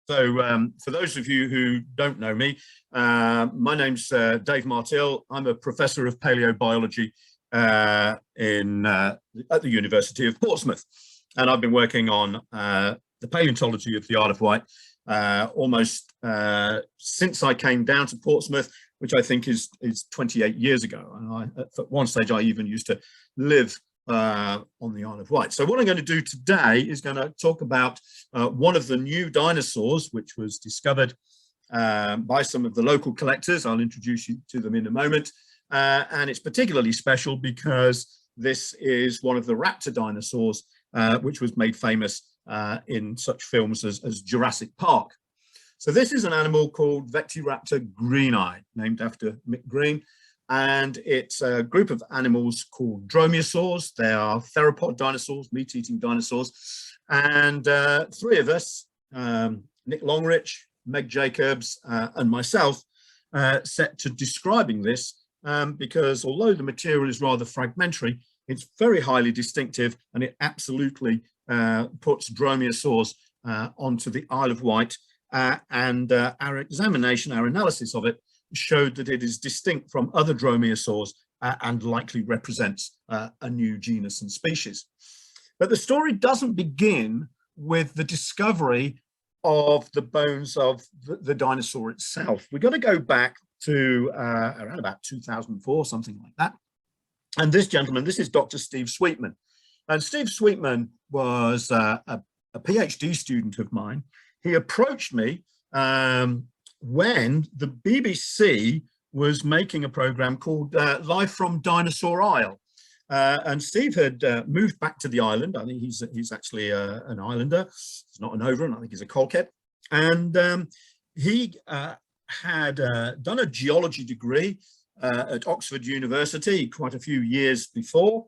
For those of you who don't know me, my name's Dave Martill. I'm a professor of paleobiology at the University of Portsmouth. And I've been working on the paleontology of the Isle of Wight almost since I came down to Portsmouth, which I think is 28 years ago. And at one stage, I even used to live on the Isle of Wight. So what I'm going to do today is going to talk about one of the new dinosaurs, which was discovered by some of the local collectors. I'll introduce you to them in a moment. And it's particularly special because this is one of the raptor dinosaurs, which was made famous in such films as Jurassic Park. So this is an animal called Vectiraptor greeneye, named after Mick Green. And it's a group of animals called dromaeosaurs. They are theropod dinosaurs, meat-eating dinosaurs. And three of us, Nick Longrich, Meg Jacobs, and myself, set to describing this because although the material is rather fragmentary, it's very highly distinctive, and it absolutely puts dromaeosaurs onto the Isle of Wight. And our examination, our analysis of it, showed that it is distinct from other dromaeosaurs and likely represents a new genus and species. But the story doesn't begin with the discovery of the bones of the dinosaur itself. We've got to go back to around about 2004, something like that. And this gentleman, this is Dr. Steve Sweetman. And Steve Sweetman was a PhD student of mine. He approached me when the BBC was making a program called Live from Dinosaur Isle. And Steve had moved back to the island. I think he's actually an islander. He's not an Overan. I think he's a Colket. And he had done a geology degree at Oxford University quite a few years before.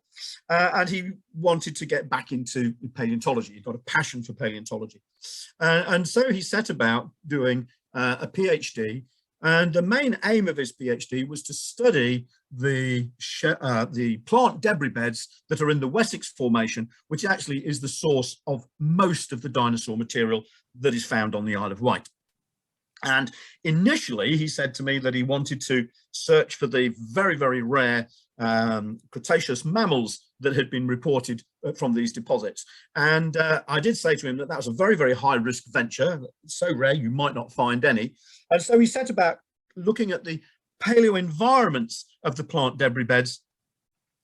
And he wanted to get back into paleontology. He got a passion for paleontology. And so he set about doing a PhD, and the main aim of his PhD was to study the plant debris beds that are in the Wessex Formation, which actually is the source of most of the dinosaur material that is found on the Isle of Wight. And initially, he said to me that he wanted to search for the very, very rare Cretaceous mammals that had been reported from these deposits. And I did say to him that that was a very, very high risk venture. It's so rare, you might not find any. And so he set about looking at the paleo environments of the plant debris beds,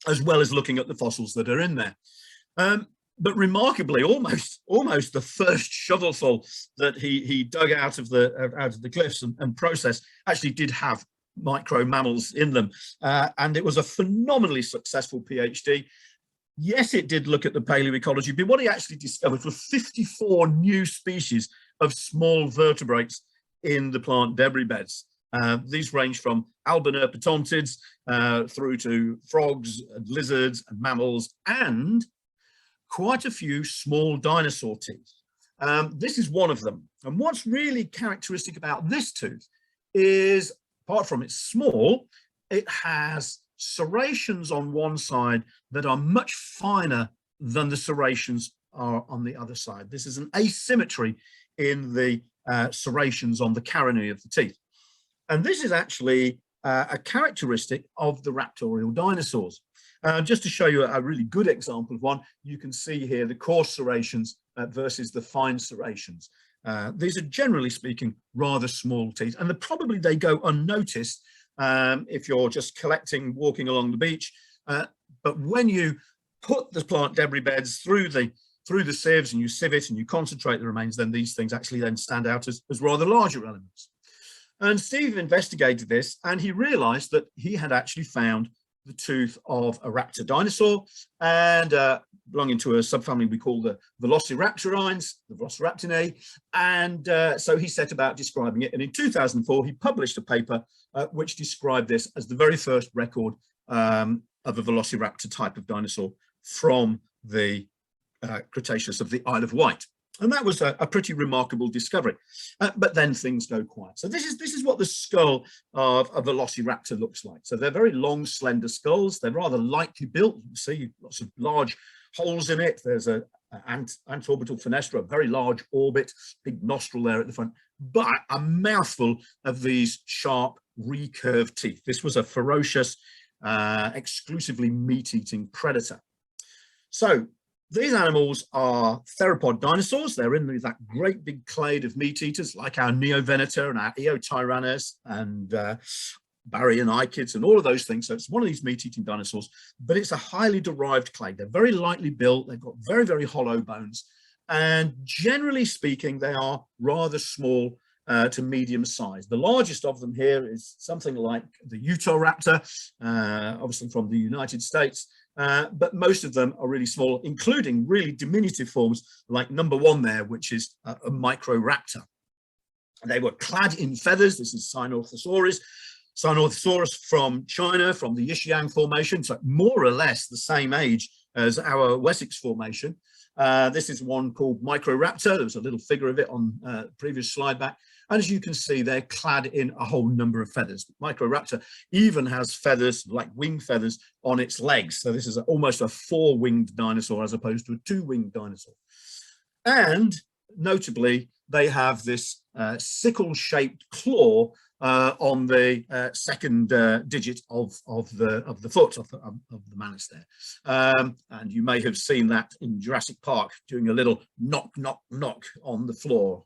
as well as looking at the fossils that are in there. But remarkably, almost the first shovelful that he dug out of the cliffs and processed actually did have micro mammals in them, and it was a phenomenally successful PhD. Yes, it did look at the paleoecology, but what he actually discovered was 54 new species of small vertebrates in the plant debris beds. These range from albinerpetontids through to frogs, and lizards, and mammals, and quite a few small dinosaur teeth. This is one of them. And what's really characteristic about this tooth is, apart from it's small, it has serrations on one side that are much finer than the serrations are on the other side. This is an asymmetry in the serrations on the carinae of the teeth. And this is actually a characteristic of the raptorial dinosaurs. Just to show you a really good example of one, you can see here the coarse serrations versus the fine serrations. These are, generally speaking, rather small teeth, and probably they go unnoticed if you're just collecting, walking along the beach. But when you put the plant debris beds through the sieves and you sieve it and you concentrate the remains, then these things actually then stand out as rather larger elements. And Steve investigated this, and he realized that he had actually found the tooth of a raptor dinosaur, and belonging to a subfamily we call the Velociraptorines, the Velociraptinae. And so he set about describing it. And in 2004, he published a paper which described this as the very first record of a Velociraptor type of dinosaur from the Cretaceous of the Isle of Wight. And that was a pretty remarkable discovery. But then things go quiet. So this is what the skull of a Velociraptor looks like. So they're very long, slender skulls. They're rather lightly built. You can see lots of large holes in it. There's an antorbital fenestra, a very large orbit, big nostril there at the front, but a mouthful of these sharp recurved teeth. This was a ferocious, exclusively meat-eating predator. So these animals are theropod dinosaurs. They're in that great big clade of meat eaters like our Neovenator and our Eotyrannus and Baryonychids and all of those things. So it's one of these meat-eating dinosaurs, but it's a highly derived clade. They're very lightly built. They've got very, very hollow bones. And generally speaking, they are rather small to medium size. The largest of them here is something like the Utahraptor, obviously from the United States. But most of them are really small, including really diminutive forms like number 1 there, which is a Microraptor. They were clad in feathers. This is Sinorthosaurus from China, from the Yixiang Formation, so more or less the same age as our Wessex Formation. This is one called Microraptor. There was a little figure of it on the previous slide back. And as you can see, they're clad in a whole number of feathers. Microraptor even has feathers, like wing feathers, on its legs. So this is almost a 4-winged dinosaur as opposed to a 2-winged dinosaur. And notably, they have this sickle-shaped claw on the second digit of the foot of the manus there, and you may have seen that in Jurassic Park doing a little knock knock knock on the floor.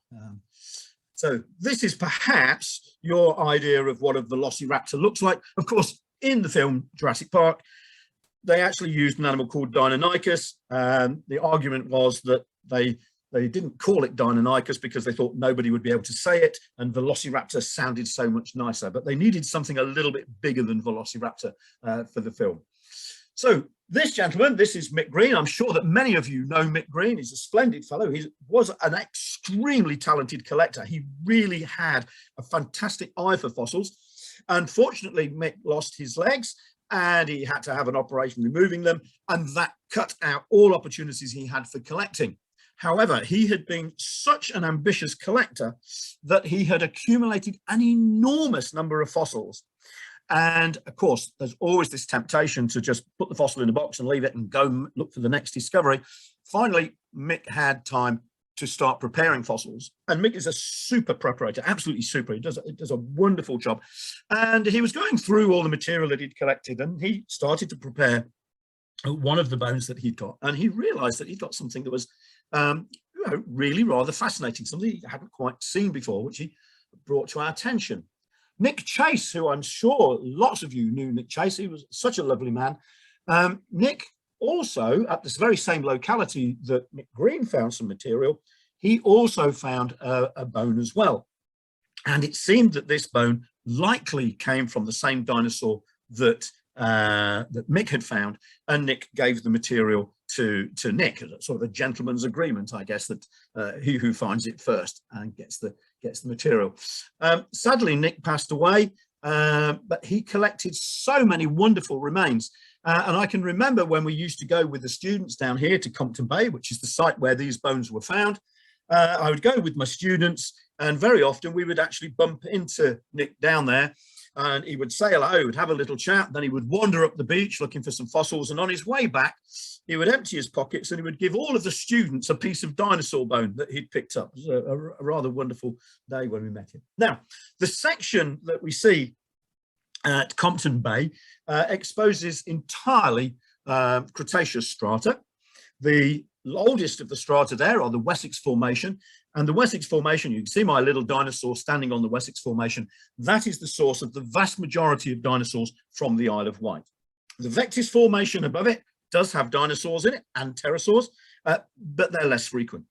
So this is perhaps your idea of what a velociraptor looks like. Of course, in the film Jurassic Park, they actually used an animal called Deinonychus. The argument was that they didn't call it Deinonychus because they thought nobody would be able to say it, and Velociraptor sounded so much nicer, but they needed something a little bit bigger than Velociraptor for the film. So this gentleman, this is Mick Green. I'm sure that many of you know Mick Green. He's a splendid fellow. He was an extremely talented collector. He really had a fantastic eye for fossils. Unfortunately, Mick lost his legs and he had to have an operation removing them, and that cut out all opportunities he had for collecting. However, he had been such an ambitious collector that he had accumulated an enormous number of fossils. And of course, there's always this temptation to just put the fossil in a box and leave it and go look for the next discovery. Finally, Mick had time to start preparing fossils. And Mick is a super preparator, absolutely super. He does a wonderful job. And he was going through all the material that he'd collected, and he started to prepare one of the bones that he'd got. And he realized that he'd got something that was really rather fascinating, something he hadn't quite seen before, which he brought to our attention. Nick Chase, who I'm sure lots of you knew Nick Chase, he was such a lovely man. Nick also, at this very same locality that Mick Green found some material, he also found a bone as well. And it seemed that this bone likely came from the same dinosaur that Mick had found, and Nick gave the material to Nick, sort of a gentleman's agreement, I guess, that he who finds it first and gets the material. Sadly, Nick passed away, but he collected so many wonderful remains. And I can remember when we used to go with the students down here to Compton Bay, which is the site where these bones were found. I would go with my students, and very often we would actually bump into Nick down there, and he would say hello, he would have a little chat, then he would wander up the beach looking for some fossils, and on his way back, he would empty his pockets and he would give all of the students a piece of dinosaur bone that he'd picked up. It was a rather wonderful day when we met him. Now, the section that we see at Compton Bay exposes entirely Cretaceous strata. The oldest of the strata there are the Wessex Formation, and the Wessex Formation, you can see my little dinosaur standing on the Wessex Formation. That is the source of the vast majority of dinosaurs from the Isle of Wight. The Vectis Formation above it does have dinosaurs in it and pterosaurs, but they're less frequent.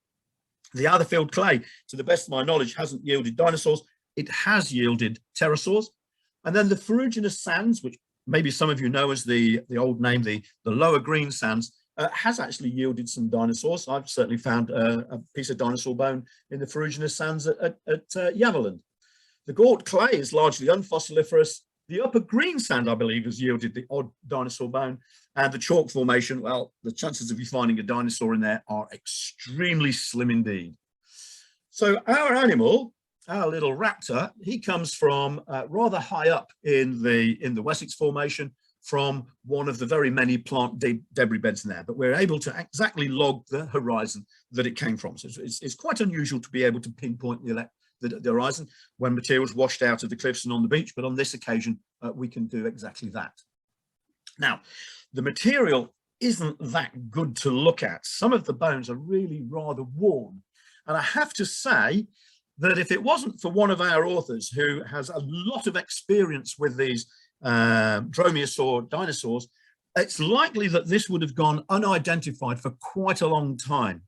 The Atherfield clay, to the best of my knowledge, hasn't yielded dinosaurs. It has yielded pterosaurs. And then the ferruginous sands, which maybe some of you know as the old name, the lower green sands, has actually yielded some dinosaurs. I've certainly found a piece of dinosaur bone in the ferruginous sands at Yaverland. The Gort clay is largely unfossiliferous. The upper green sand, I believe, has yielded the odd dinosaur bone. And the chalk formation, well, the chances of you finding a dinosaur in there are extremely slim indeed. So our animal, our little raptor, he comes from rather high up in the Wessex Formation, from one of the very many plant debris beds in there, but we're able to exactly log the horizon that it came from. So it's quite unusual to be able to pinpoint the horizon when materials washed out of the cliffs and on the beach, but on this occasion, we can do exactly that. Now, the material isn't that good to look at. Some of the bones are really rather worn. And I have to say that if it wasn't for one of our authors who has a lot of experience with these dromaeosaur dinosaurs, it's likely that this would have gone unidentified for quite a long time.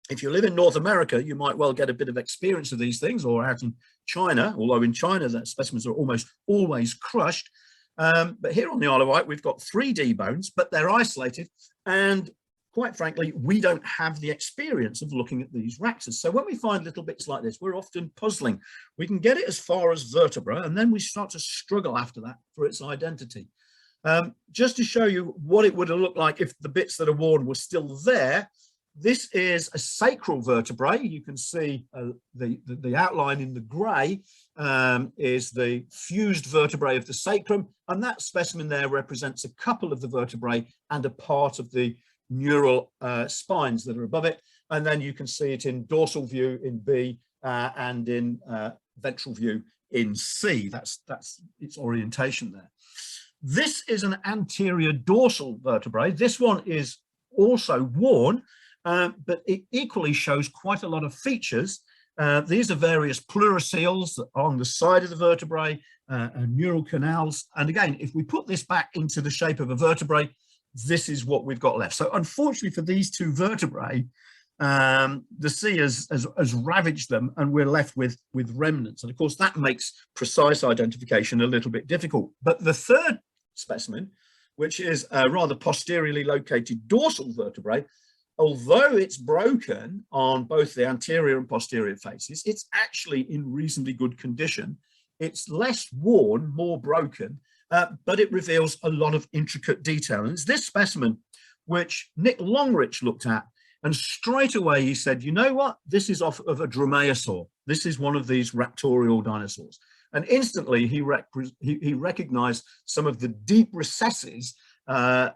If you live in North America, you might well get a bit of experience of these things, or out in China, although in China, the specimens are almost always crushed. But here on the Isle of Wight, we've got 3D bones, but they're isolated. And quite frankly, we don't have the experience of looking at these raptors. So when we find little bits like this, we're often puzzling. We can get it as far as vertebra, and then we start to struggle after that for its identity. Just to show you what it would have looked like if the bits that are worn were still there, this is a sacral vertebrae. You can see the outline in the grey is the fused vertebrae of the sacrum, and that specimen there represents a couple of the vertebrae and a part of the neural spines that are above it. And then you can see it in dorsal view in B and in ventral view in C. That's its orientation there. This is an anterior dorsal vertebrae. This one is also worn, but it equally shows quite a lot of features. These are various pleuroseals on the side of the vertebrae, and neural canals. And again, if we put this back into the shape of a vertebrae, this is what we've got left. So unfortunately for these two vertebrae, the sea has ravaged them, and we're left with remnants. And of course, that makes precise identification a little bit difficult. But the third specimen, which is a rather posteriorly located dorsal vertebrae, although it's broken on both the anterior and posterior faces, it's actually in reasonably good condition. It's less worn, more broken, but it reveals a lot of intricate detail. And it's this specimen which Nick Longrich looked at, and straight away he said, you know what, this is off of a dromaeosaur. This is one of these raptorial dinosaurs. And instantly he recognized some of the deep recesses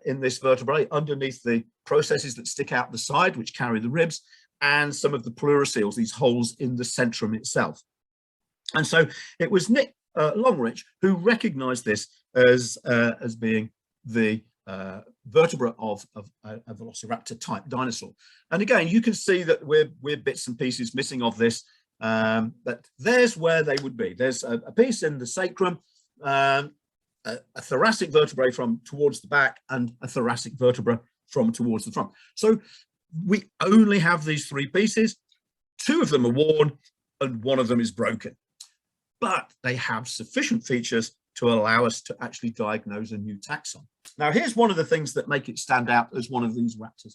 in this vertebrae underneath the processes that stick out the side, which carry the ribs, and some of the pleuroseals, these holes in the centrum itself. And so it was Nick Longrich who recognized this as being the vertebra of a velociraptor type dinosaur. And again, you can see that we're bits and pieces missing of this, but there's where they would be. There's a piece in the sacrum, a thoracic vertebrae from towards the back, and a thoracic vertebra from towards the front. So we only have these three pieces. Two of them are worn and one of them is broken, but they have sufficient features to allow us to actually diagnose a new taxon. Now, here's one of the things that make it stand out as one of these raptors.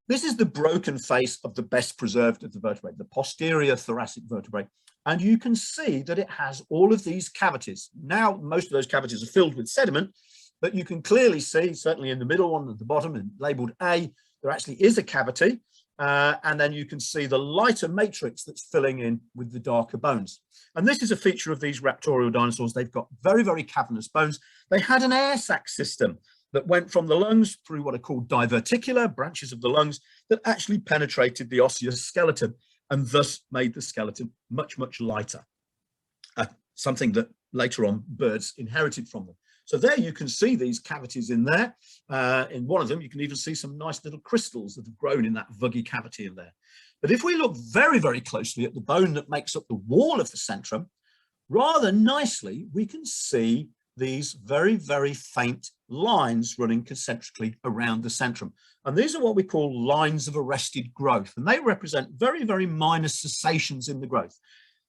This is the broken face of the best preserved of the vertebrae, the posterior thoracic vertebrae. And you can see that it has all of these cavities. Now, most of those cavities are filled with sediment, but you can clearly see, certainly in the middle one at the bottom and labeled A, there actually is a cavity. And then you can see the lighter matrix that's filling in with the darker bones. And this is a feature of these raptorial dinosaurs. They've got very, very cavernous bones. They had an air sac system that went from the lungs through what are called diverticular branches of the lungs that actually penetrated the osseous skeleton and thus made the skeleton much, much lighter, something that later on birds inherited from them. So there you can see these cavities in there. In one of them, you can even see some nice little crystals that have grown in that vuggy cavity in there. But if we look very, very closely at the bone that makes up the wall of the centrum, rather nicely, we can see these very, very faint lines running concentrically around the centrum. And these are what we call lines of arrested growth. And they represent very, very minor cessations in the growth.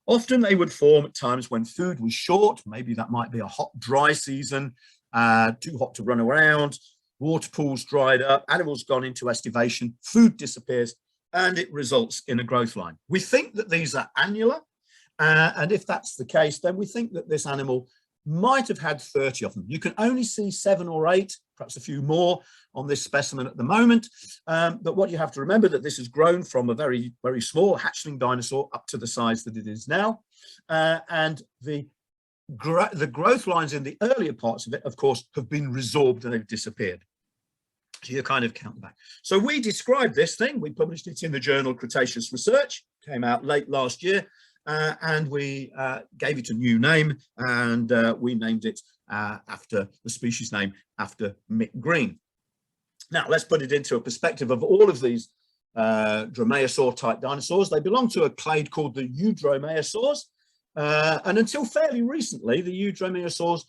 Often they would form at times when food was short. Maybe that might be a hot, dry season, too hot to run around, water pools dried up, animals gone into estivation, food disappears, and it results in a growth line. We think that these are annular, and if that's the case, then we think that this animal might have had 30 of them. You can only see 7 or 8, perhaps a few more on this specimen at the moment. But what you have to remember that this has grown from a very, very small hatchling dinosaur up to the size that it is now. And the the growth lines in the earlier parts of it, of course, have been resorbed and they've disappeared. So you kind of count back. So we described this thing, we published it in the journal Cretaceous Research, came out late last year, and we gave it a new name, and we named it after the species name, after Mick Green. Now, let's put it into a perspective of all of these dromaeosaur type dinosaurs. They belong to a clade called the eudromaeosaurs, and until fairly recently, the eudromaeosaurs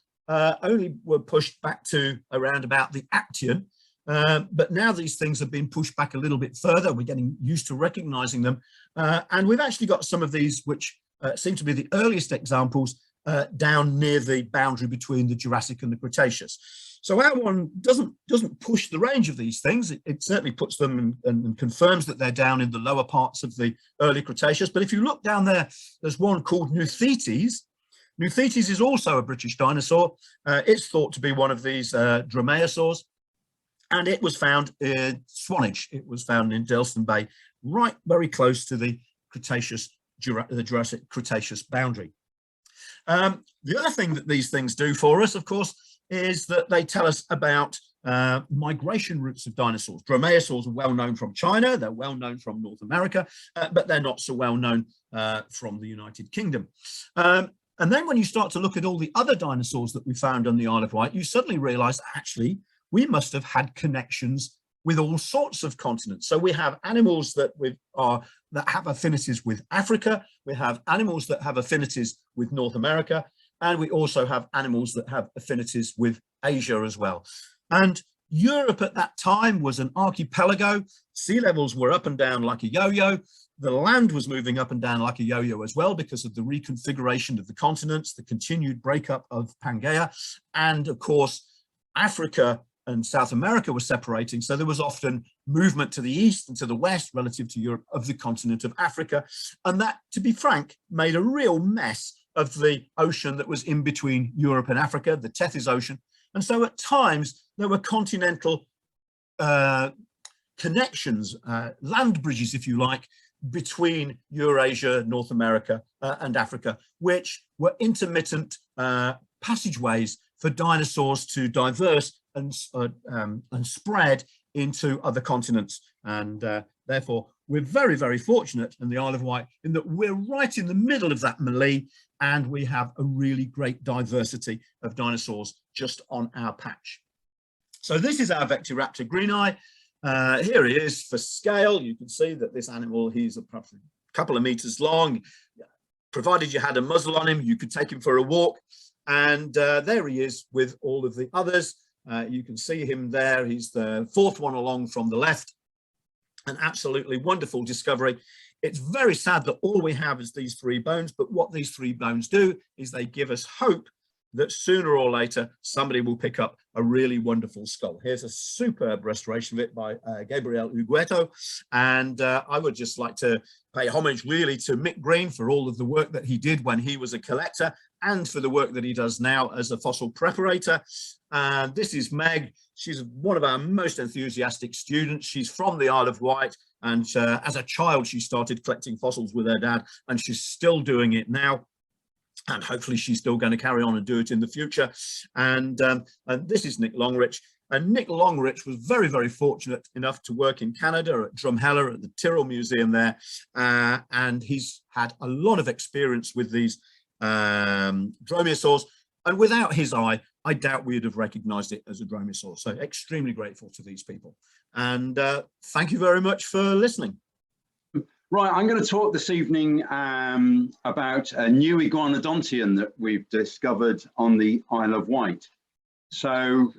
only were pushed back to around about the Aptian. But now these things have been pushed back a little bit further. We're getting used to recognizing them. And we've actually got some of these which seem to be the earliest examples down near the boundary between the Jurassic and the Cretaceous. So our one doesn't push the range of these things. It certainly puts them and confirms that they're down in the lower parts of the early Cretaceous. But if you look down there, there's one called Nuthetes. Nuthetes is also a British dinosaur. It's thought to be one of these dromaeosaurs. And it was found in Swanage. It was found in Delston Bay, right very close to the Jurassic Cretaceous boundary. The other thing that these things do for us, of course, is that they tell us about migration routes of dinosaurs. Dromaeosaurs are well known from China, they're well known from North America, but they're not so well known from the United Kingdom. And then when you start to look at all the other dinosaurs that we found on the Isle of Wight, you suddenly realize actually we must have had connections with all sorts of continents. So we have animals that have affinities with Africa, we have animals that have affinities with North America, and we also have animals that have affinities with Asia as well. And Europe at that time was an archipelago. Sea levels were up and down like a yo-yo. The land was moving up and down like a yo-yo as well because of the reconfiguration of the continents, the continued breakup of Pangaea, and of course, Africa and South America were separating, so there was often movement to the east and to the west relative to Europe of the continent of Africa, and that, to be frank, made a real mess of the ocean that was in between Europe and Africa, the Tethys Ocean. And so at times there were continental connections, land bridges, if you like, between Eurasia, North America, and Africa, which were intermittent passageways for dinosaurs to diverse and spread into other continents. And therefore, we're very, very fortunate in the Isle of Wight in that we're right in the middle of that melee, and we have a really great diversity of dinosaurs just on our patch. So this is our Vectiraptor greeneye. Here he is for scale. You can see that this animal, he's a couple of meters long. Provided you had a muzzle on him, you could take him for a walk. And there he is with all of the others. You can see him there. He's the fourth one along from the left. An absolutely wonderful discovery. It's very sad that all we have is these three bones, but what these three bones do is they give us hope that sooner or later somebody will pick up a really wonderful skull. Here's a superb restoration of it by Gabriel Ugueto, and I would just like to pay homage really to Mick Green for all of the work that he did when he was a collector and for the work that he does now as a fossil preparator. This is Meg. She's one of our most enthusiastic students. She's from the Isle of Wight, and as a child she started collecting fossils with her dad, and she's still doing it now. And hopefully she's still going to carry on and do it in the future. And this is Nick Longrich. And Nick Longrich was very, very fortunate enough to work in Canada at Drumheller at the Tyrrell Museum there. And he's had a lot of experience with these dromaeosaurs. And without his eye, I doubt we'd have recognized it as a dromaeosaur. So extremely grateful to these people. And thank you very much for listening. Right, I'm going to talk this evening about a new iguanodontian that we've discovered on the Isle of Wight. So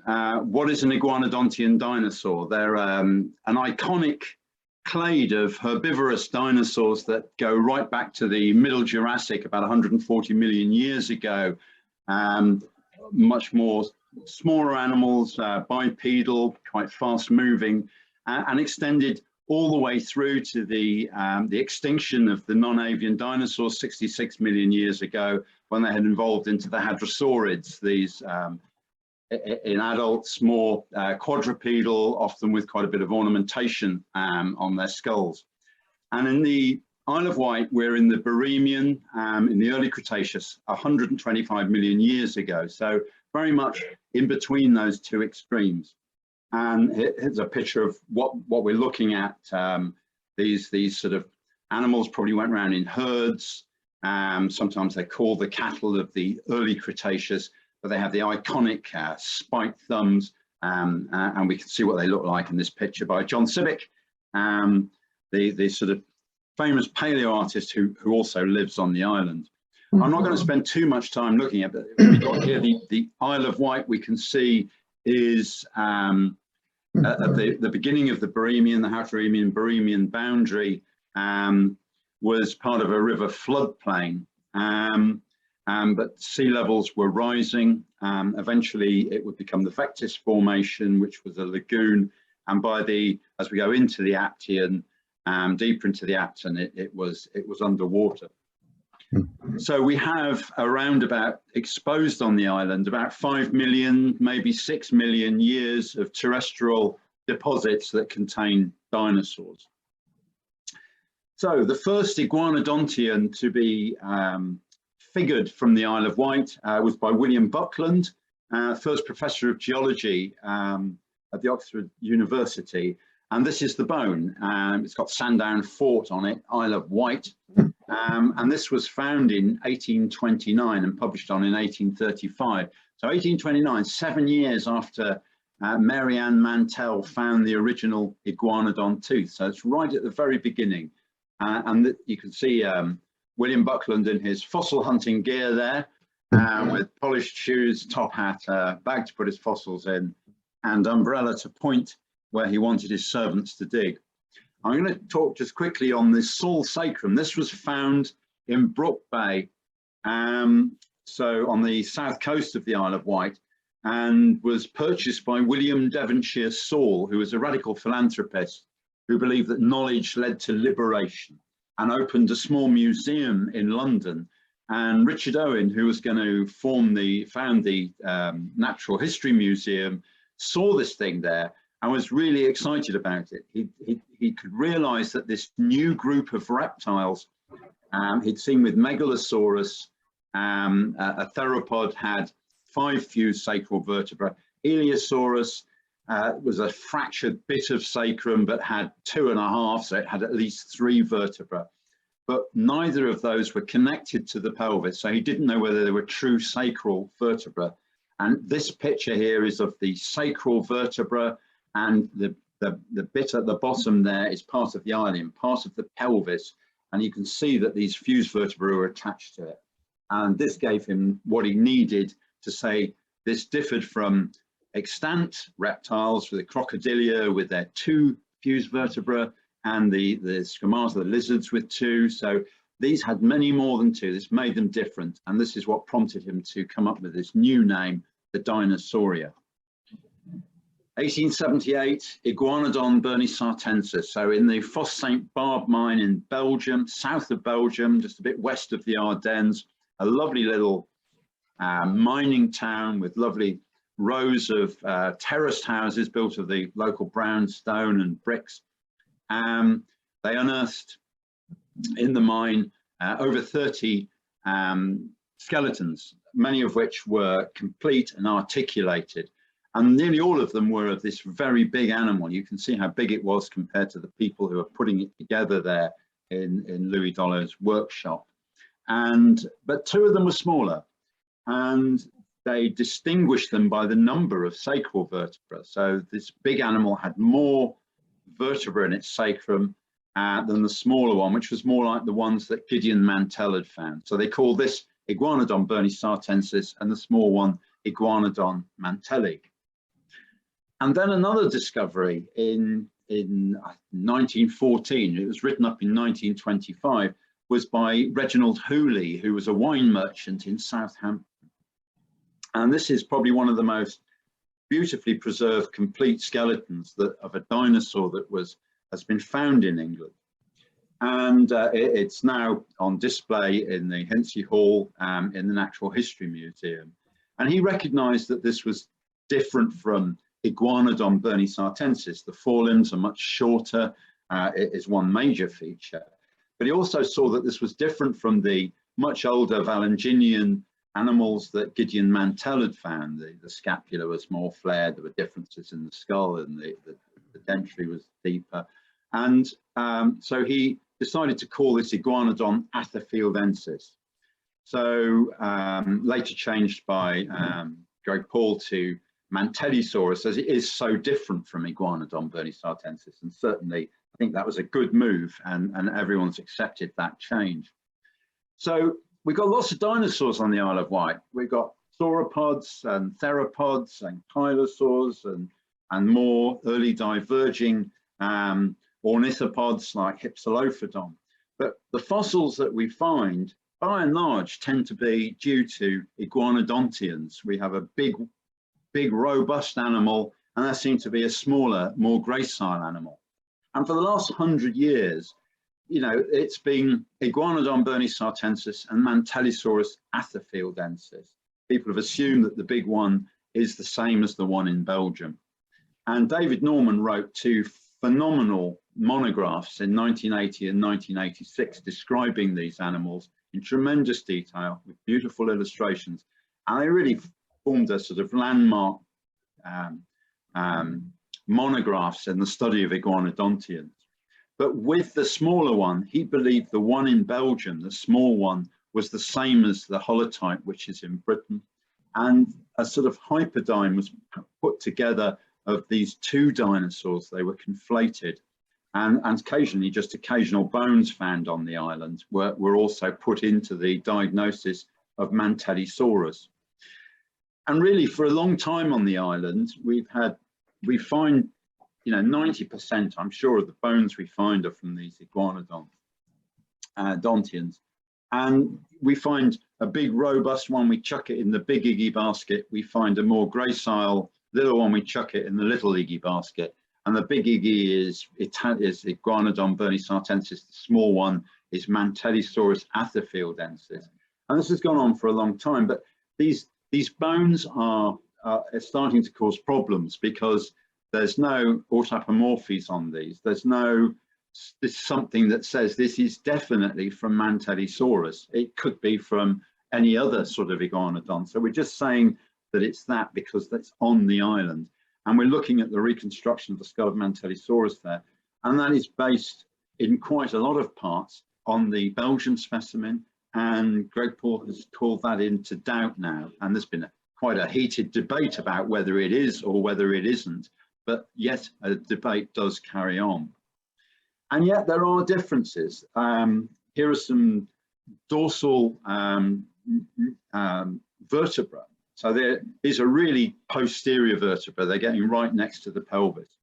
what is an iguanodontian dinosaur? They're an iconic clade of herbivorous dinosaurs that go right back to the Middle Jurassic, about 140 million years ago. Much more smaller animals, bipedal, quite fast moving, and extended all the way through to the extinction of the non-avian dinosaurs 66 million years ago, when they had evolved into the hadrosaurids, these in adults more quadrupedal, often with quite a bit of ornamentation on their skulls. And in the Isle of Wight, we're in the Bohemian, in the early Cretaceous, 125 million years ago. So very much in between those two extremes. And here's a picture of what we're looking at. These sort of animals probably went around in herds. Sometimes they're called the cattle of the early Cretaceous, but they have the iconic spiked thumbs. And we can see what they look like in this picture by John Sibbick, the sort of famous paleo artist who also lives on the island. I'm not going to spend too much time looking at it, but we've got here the Isle of Wight. We can see is at the beginning of the Bohemian, the Bohemian boundary was part of a river floodplain, but sea levels were rising. Eventually it would become the Vectis Formation, which was a lagoon, and as we go into the Aptian, deeper into the Aptian, it was underwater. So we have around about exposed on the island about 5 million, maybe 6 million years of terrestrial deposits that contain dinosaurs. So the first iguanodontian to be figured from the Isle of Wight was by William Buckland, first professor of geology at the Oxford University. And this is the bone. It's got Sandown Fort on it, Isle of Wight. And this was found in 1829 and published on in 1835. So 1829, 7 years after Mary Ann Mantell found the original iguanodon tooth. So it's right at the very beginning. And you can see William Buckland in his fossil hunting gear there, with polished shoes, top hat, bag to put his fossils in, and umbrella to point where he wanted his servants to dig. I'm going to talk just quickly on this Saul sacrum. This was found in Brook Bay, so on the south coast of the Isle of Wight, and was purchased by William Devonshire Saul, who was a radical philanthropist who believed that knowledge led to liberation, and opened a small museum in London. And Richard Owen, who was going to found the Natural History Museum, saw this thing there and was really excited about it. He could realize that this new group of reptiles he'd seen with Megalosaurus, a theropod, had 5 fused sacral vertebrae. Eleosaurus was a fractured bit of sacrum but had 2.5, so it had at least 3 vertebrae. But neither of those were connected to the pelvis, so he didn't know whether they were true sacral vertebrae. And this picture here is of the sacral vertebra, and the bit at the bottom there is part of the ilium, part of the pelvis, and you can see that these fused vertebrae were attached to it. And this gave him what he needed to say this differed from extant reptiles, with the crocodilia with their 2 fused vertebrae, and the squamata, the lizards, with 2. So these had many more than 2. This made them different, and this is what prompted him to come up with this new name, the Dinosauria. 1878, Iguanodon bernisartensis. So in the Fosse Saint Barbe mine in Belgium, south of Belgium, just a bit west of the Ardennes, a lovely little mining town with lovely rows of terraced houses built of the local brown stone and bricks. They unearthed in the mine over 30 skeletons, many of which were complete and articulated. And nearly all of them were of this very big animal. You can see how big it was compared to the people who are putting it together there in Louis Dollot's workshop. But 2 of them were smaller, and they distinguished them by the number of sacral vertebrae. So this big animal had more vertebrae in its sacrum than the smaller one, which was more like the ones that Gideon Mantell had found. So they call this Iguanodon bernisartensis, and the small one Iguanodon mantelli. And then another discovery in 1914, it was written up in 1925, was by Reginald Hooley, who was a wine merchant in Southampton. And this is probably one of the most beautifully preserved complete skeletons of a dinosaur that has been found in England. And it's now on display in the Hinsey Hall in the Natural History Museum. And he recognized that this was different from Iguanodon bernisartensis. The forelimbs are much shorter, it is one major feature. But he also saw that this was different from the much older Valanginian animals that Gideon Mantell had found. The scapula was more flared, there were differences in the skull, and the dentary was deeper. And so he decided to call this Iguanodon atherfieldensis. So later changed by Greg Paul to Mantellisaurus, as it is so different from Iguanodon bernisartensis. And certainly I think that was a good move, and everyone's accepted that change. So we've got lots of dinosaurs on the Isle of Wight. We've got sauropods and theropods and chylosaurs and more early diverging ornithopods like Hypsilophodon. But the fossils that we find, by and large, tend to be due to iguanodontians. We have a big, robust animal, and there seems to be a smaller, more gracile animal. And for the last 100 years, you know, it's been Iguanodon bernisartensis and Mantellisaurus atherfieldensis. People have assumed that the big one is the same as the one in Belgium. And David Norman wrote 2 phenomenal monographs in 1980 and 1986 describing these animals in tremendous detail with beautiful illustrations. And they really formed a sort of landmark monographs in the study of iguanodontians. But with the smaller one, he believed the one in Belgium, the small one, was the same as the holotype, which is in Britain. And a sort of hyperdyne was put together of these 2 dinosaurs. They were conflated. And occasionally, just occasional bones found on the island were also put into the diagnosis of Mantellisaurus. And really, for a long time on the island, we find, you know, 90%, I'm sure, of the bones we find are from these iguanodontians. And we find a big, robust one, we chuck it in the big Iggy basket. We find a more gracile little one, we chuck it in the little Iggy basket. And the big Iggy is Iguanodon bernisartensis. The small one is Mantellisaurus atherfieldensis. And this has gone on for a long time, but these bones are starting to cause problems because there's no autapomorphies on these. There's something that says this is definitely from Mantellisaurus. It could be from any other sort of iguanodon. So we're just saying that it's that because that's on the island. And we're looking at the reconstruction of the skull of Mantellisaurus there. And that is based in quite a lot of parts on the Belgian specimen. And Greg Paul has called that into doubt now. And there's been quite a heated debate about whether it is or whether it isn't. But yet a debate does carry on. And yet there are differences. Here are some dorsal vertebrae. So these are really posterior vertebrae. They're getting right next to the pelvis.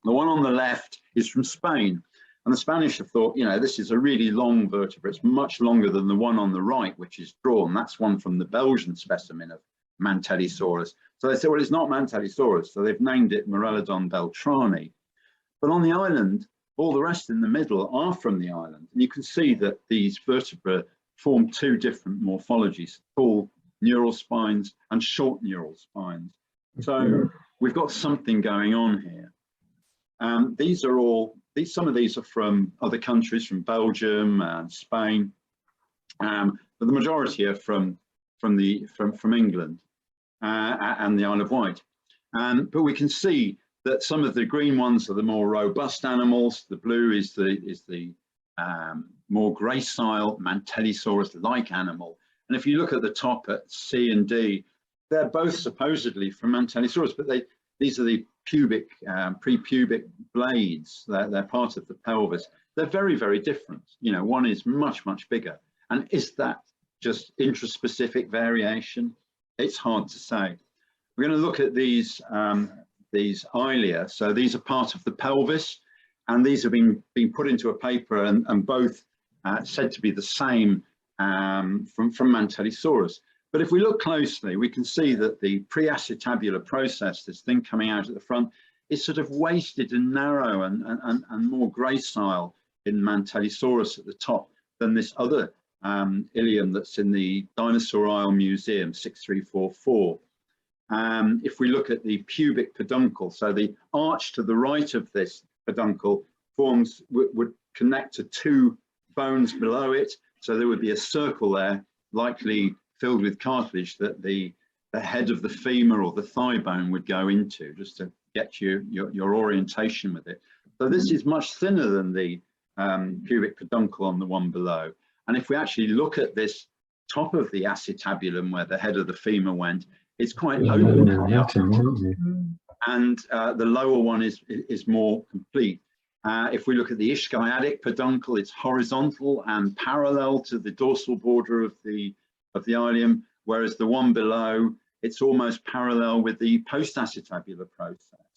The one on the left is from Spain. And the Spanish have thought, you know, this is a really long vertebra. It's much longer than the one on the right, which is drawn. That's one from the Belgian specimen of Mantellisaurus. So they said, well, it's not Mantellisaurus. So they've named it Morellodon beltrani. But on the island, all the rest in the middle are from the island. And you can see that these vertebrae form 2 different morphologies, tall neural spines and short neural spines. So we've got something going on here. Some of these are from other countries, from Belgium and Spain, but the majority are from England and the Isle of Wight. But we can see that some of the green ones are the more robust animals. The blue is the more gracile Mantellisaurus-like animal. And if you look at the top at C and D, they're both supposedly from Mantellisaurus, but these are the pubic, pre-pubic blades. They're part of the pelvis. They're very, very different. You know, one is much, much bigger. And is that just intraspecific variation? It's hard to say. We're going to look at these ilia. So these are part of the pelvis, and these have been put into a paper and both said to be the same from Mantellisaurus. But if we look closely, we can see that the preacetabular process, this thing coming out at the front, is sort of wasted and narrow and more gracile in Mantellisaurus at the top than this other ilium that's in the Dinosaur Isle Museum, 6344. If we look at the pubic peduncle, so the arch to the right of this peduncle would connect to 2 bones below it. So there would be a circle there, likely filled with cartilage, that the head of the femur or the thigh bone would go into, just to get your orientation with it. So this is much thinner than the pubic peduncle on the one below. And if we actually look at this top of the acetabulum where the head of the femur went, it's quite open. And the lower one is more complete. If we look at the ischiotic peduncle, it's horizontal and parallel to the dorsal border of the ilium, whereas the one below, it's almost parallel with the post-acetabular process.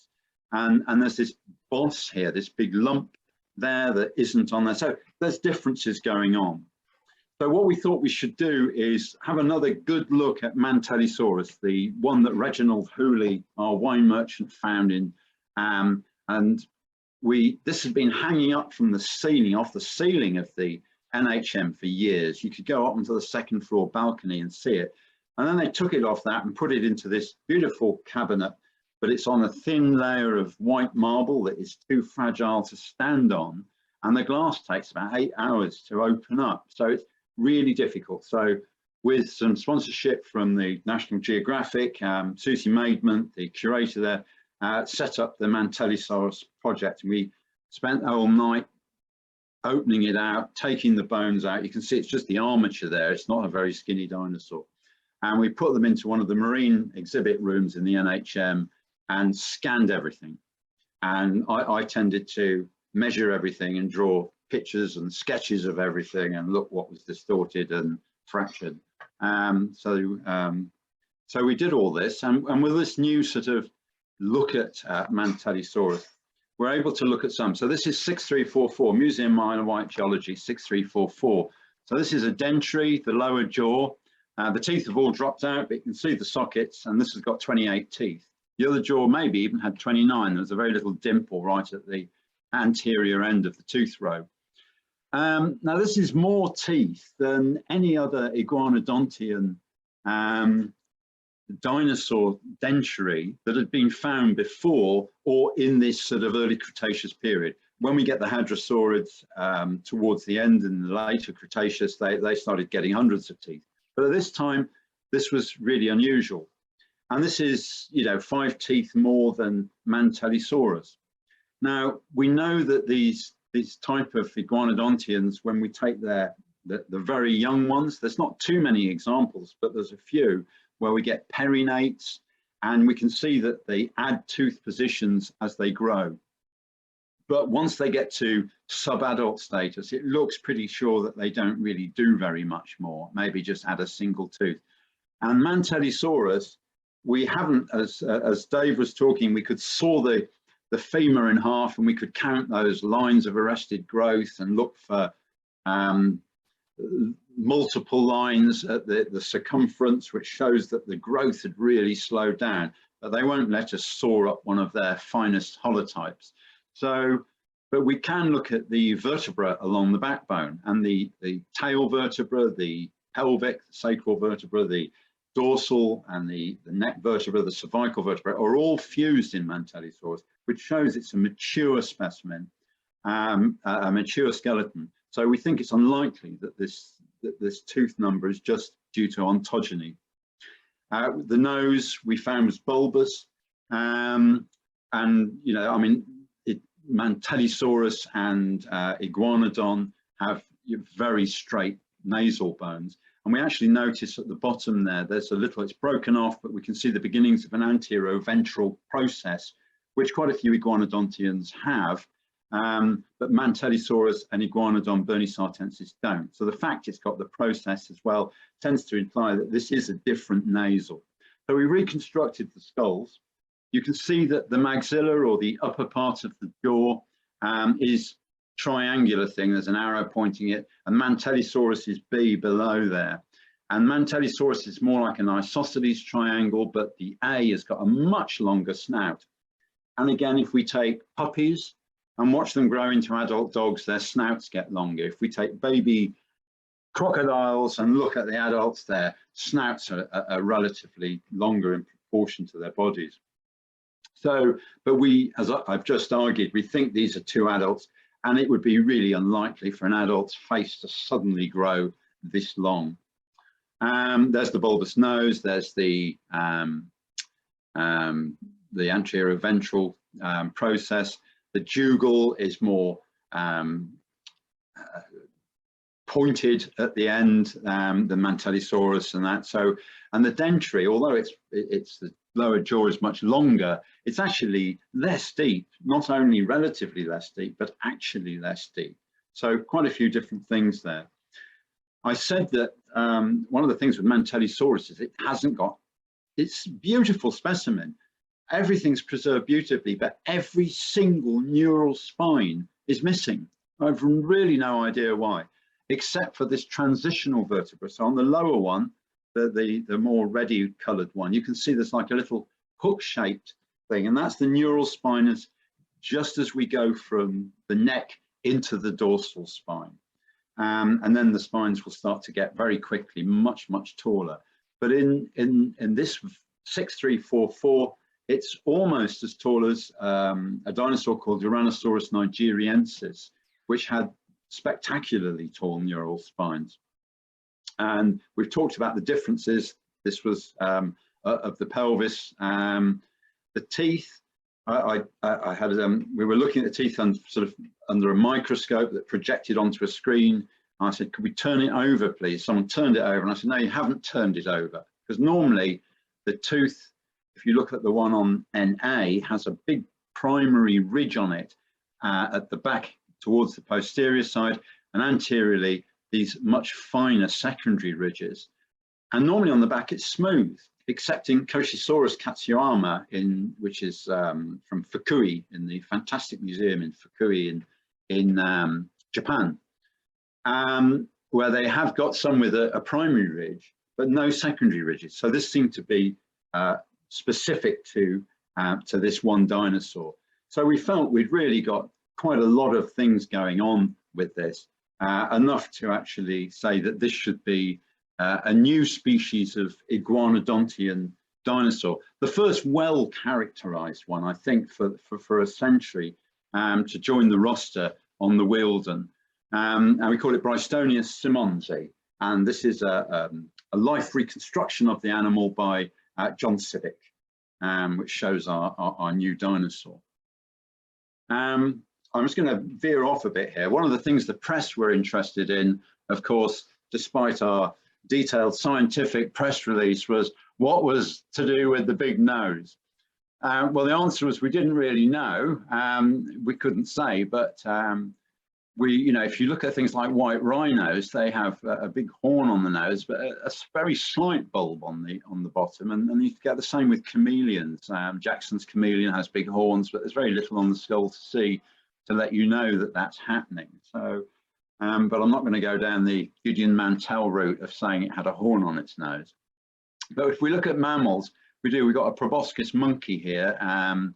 And there's this boss here, this big lump there that isn't on there. So there's differences going on. So what we thought we should do is have another good look at Mantellisaurus, the one that Reginald Hooley, our wine merchant, found in, and this has been hanging up from the ceiling, off the ceiling of the NHM for years. You could go up onto the second floor balcony and see it. And then they took it off that and put it into this beautiful cabinet, but it's on a thin layer of white marble that is too fragile to stand on. And the glass takes about 8 hours to open up. So it's really difficult. So with some sponsorship from the National Geographic, Susie Maidment, the curator there, set up the Mantellisaurus project. And we spent the whole night opening it out, taking the bones out. You can see it's just the armature there. It's not a very skinny dinosaur. And we put them into one of the marine exhibit rooms in the NHM and scanned everything. And I tended to measure everything and draw pictures and sketches of everything and look what was distorted and fractured. So we did all this, and with this new sort of look at Mantellisaurus, we're able to look at some. So this is 6344, Museum Isle of Wight Geology 6344. So this is a dentary, the lower jaw. The teeth have all dropped out, but you can see the sockets, and this has got 28 teeth. The other jaw maybe even had 29. There's a very little dimple right at the anterior end of the tooth row. Now this is more teeth than any other iguanodontian dinosaur dentary that had been found before or in this sort of early Cretaceous period. When we get the hadrosaurids towards the end in the later Cretaceous, they started getting hundreds of teeth. But at this time, this was really unusual. And this is, 5 teeth more than Mantellisaurus. Now, we know that these type of iguanodontians, when we take the very young ones, there's not too many examples, but there's a few where we get perinates, and we can see that they add tooth positions as they grow. But once they get to sub-adult status, it looks pretty sure that they don't really do very much more, maybe just add a single tooth. And Mantellisaurus, we haven't, as Dave was talking, we could saw the femur in half, and we could count those lines of arrested growth and look for multiple lines at the circumference, which shows that the growth had really slowed down, but they won't let us saw up one of their finest holotypes. So, but we can look at the vertebra along the backbone, and the tail vertebra, the pelvic, the sacral vertebra, the dorsal and the neck vertebra, the cervical vertebra are all fused in Mantellisaurus, which shows it's a mature specimen, a mature skeleton. So we think it's unlikely that this tooth number is just due to ontogeny. The nose we found was bulbous, and Mantellisaurus and Iguanodon have very straight nasal bones. And we actually notice at the bottom there's a little, it's broken off, but we can see the beginnings of an anteroventral process, which quite a few iguanodontians have, but Mantellisaurus and Iguanodon bernisartensis don't. So the fact it's got the process as well tends to imply that this is a different nasal. So we reconstructed the skulls. You can see that the maxilla, or the upper part of the jaw, is triangular thing. There's an arrow pointing it, and Mantellisaurus is B below there. And Mantellisaurus is more like an isosceles triangle, but the A has got a much longer snout. And again, if we take puppies and watch them grow into adult dogs, their snouts get longer. If we take baby crocodiles and look at the adults, their snouts are relatively longer in proportion to their bodies. So, but we, as I've just argued, we think these are 2 adults. and it would be really unlikely for an adult's face to suddenly grow this long. There's the bulbous nose, there's the anterior-ventral process. The jugal is more pointed at the end, the Mantellisaurus and that. So, and the dentary, although it's the lower jaw is much longer, it's actually less deep, not only relatively less deep, but actually less deep. So quite a few different things there. I said that one of the things with Mantellisaurus is it hasn't got, it's a beautiful specimen. Everything's preserved beautifully, but every single neural spine is missing. I've really no idea why, except for this transitional vertebra. So on the lower one, the more reddy coloured one, you can see there's like a little hook-shaped thing, and that's the neural spine as just as we go from the neck into the dorsal spine. And then the spines will start to get very quickly much taller. But in this 6344, it's almost as tall as a dinosaur called Tyrannosaurus nigeriensis, which had spectacularly tall neural spines. And we've talked about the differences. This was of the pelvis, the teeth. We were looking at the teeth and sort of under a microscope that projected onto a screen. I said, could we turn it over, please? Someone turned it over, and I said, no, you haven't turned it over, because normally the tooth, if you look at the one on NA, has a big primary ridge on it at the back towards the posterior side, and anteriorly these much finer secondary ridges. And normally on the back it's smooth, except in Koshisaurus katsuyama, which is from Fukui, in the fantastic museum in Fukui in Japan, where they have got some with a primary ridge, but no secondary ridges. So this seemed to be specific to this one dinosaur. So we felt we'd really got quite a lot of things going on with this, enough to actually say that this should be a new species of iguanodontian dinosaur, the first well-characterized one, I think, for a century, to join the roster on the Wealden. And we call it Brystonius simonsi. And this is a life reconstruction of the animal by John Civic, which shows our new dinosaur. I'm just going to veer off a bit here. One of the things the press were interested in, of course, despite our detailed scientific press release, was what was to do with the big nose. Well, the answer was we didn't really know. We couldn't say, but if you look at things like white rhinos, they have a big horn on the nose, but a very slight bulb on the bottom, and you get the same with chameleons. Jackson's chameleon has big horns, but there's very little on the skull to see to let you know that that's happening. So, but I'm not going to go down the Gideon Mantell route of saying it had a horn on its nose. But if we look at mammals, we've got a proboscis monkey here, and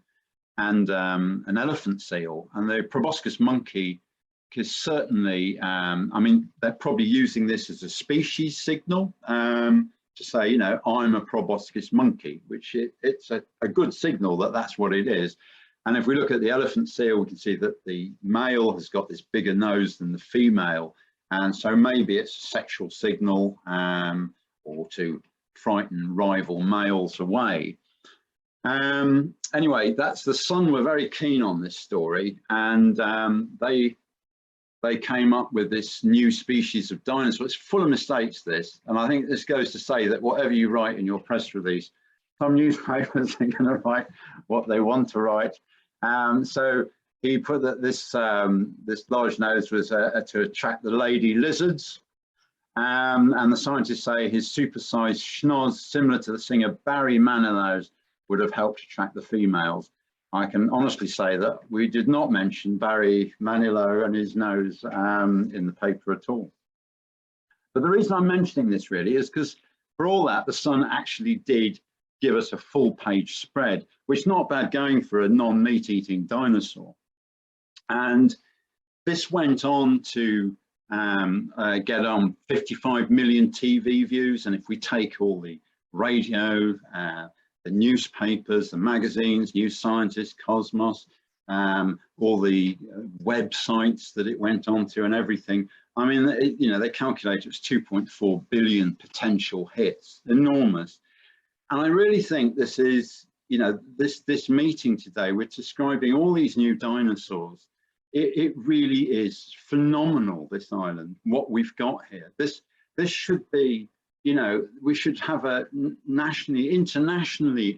an elephant seal, and the proboscis monkey is certainly, I mean, they're probably using this as a species signal to say, I'm a proboscis monkey, which it's a good signal that that's what it is. And if we look at the elephant seal, we can see that the male has got this bigger nose than the female. And so maybe it's a sexual signal or to frighten rival males away. Anyway, the Sun were very keen on this story, and they came up with this new species of dinosaur. It's full of mistakes, this, and I think this goes to say that whatever you write in your press release, some newspapers are going to write what they want to write. So he put that this large nose was to attract the lady lizards, and the scientists say his supersized schnoz, similar to the singer Barry Manilow's, would have helped attract the females. I can honestly say that we did not mention Barry Manilow and his nose in the paper at all. But the reason I'm mentioning this really is because for all that, the Sun actually did give us a full page spread, which is not bad going for a non-meat eating dinosaur. And this went on to get on 55 million TV views. And if we take all the radio, the newspapers, the magazines, New Scientist, Cosmos, all the websites that it went onto and everything. I mean, they calculate it was 2.4 billion potential hits, enormous. And I really think this is, this meeting today, we're describing all these new dinosaurs. It really is phenomenal, this island, what we've got here. This should be, we should have a internationally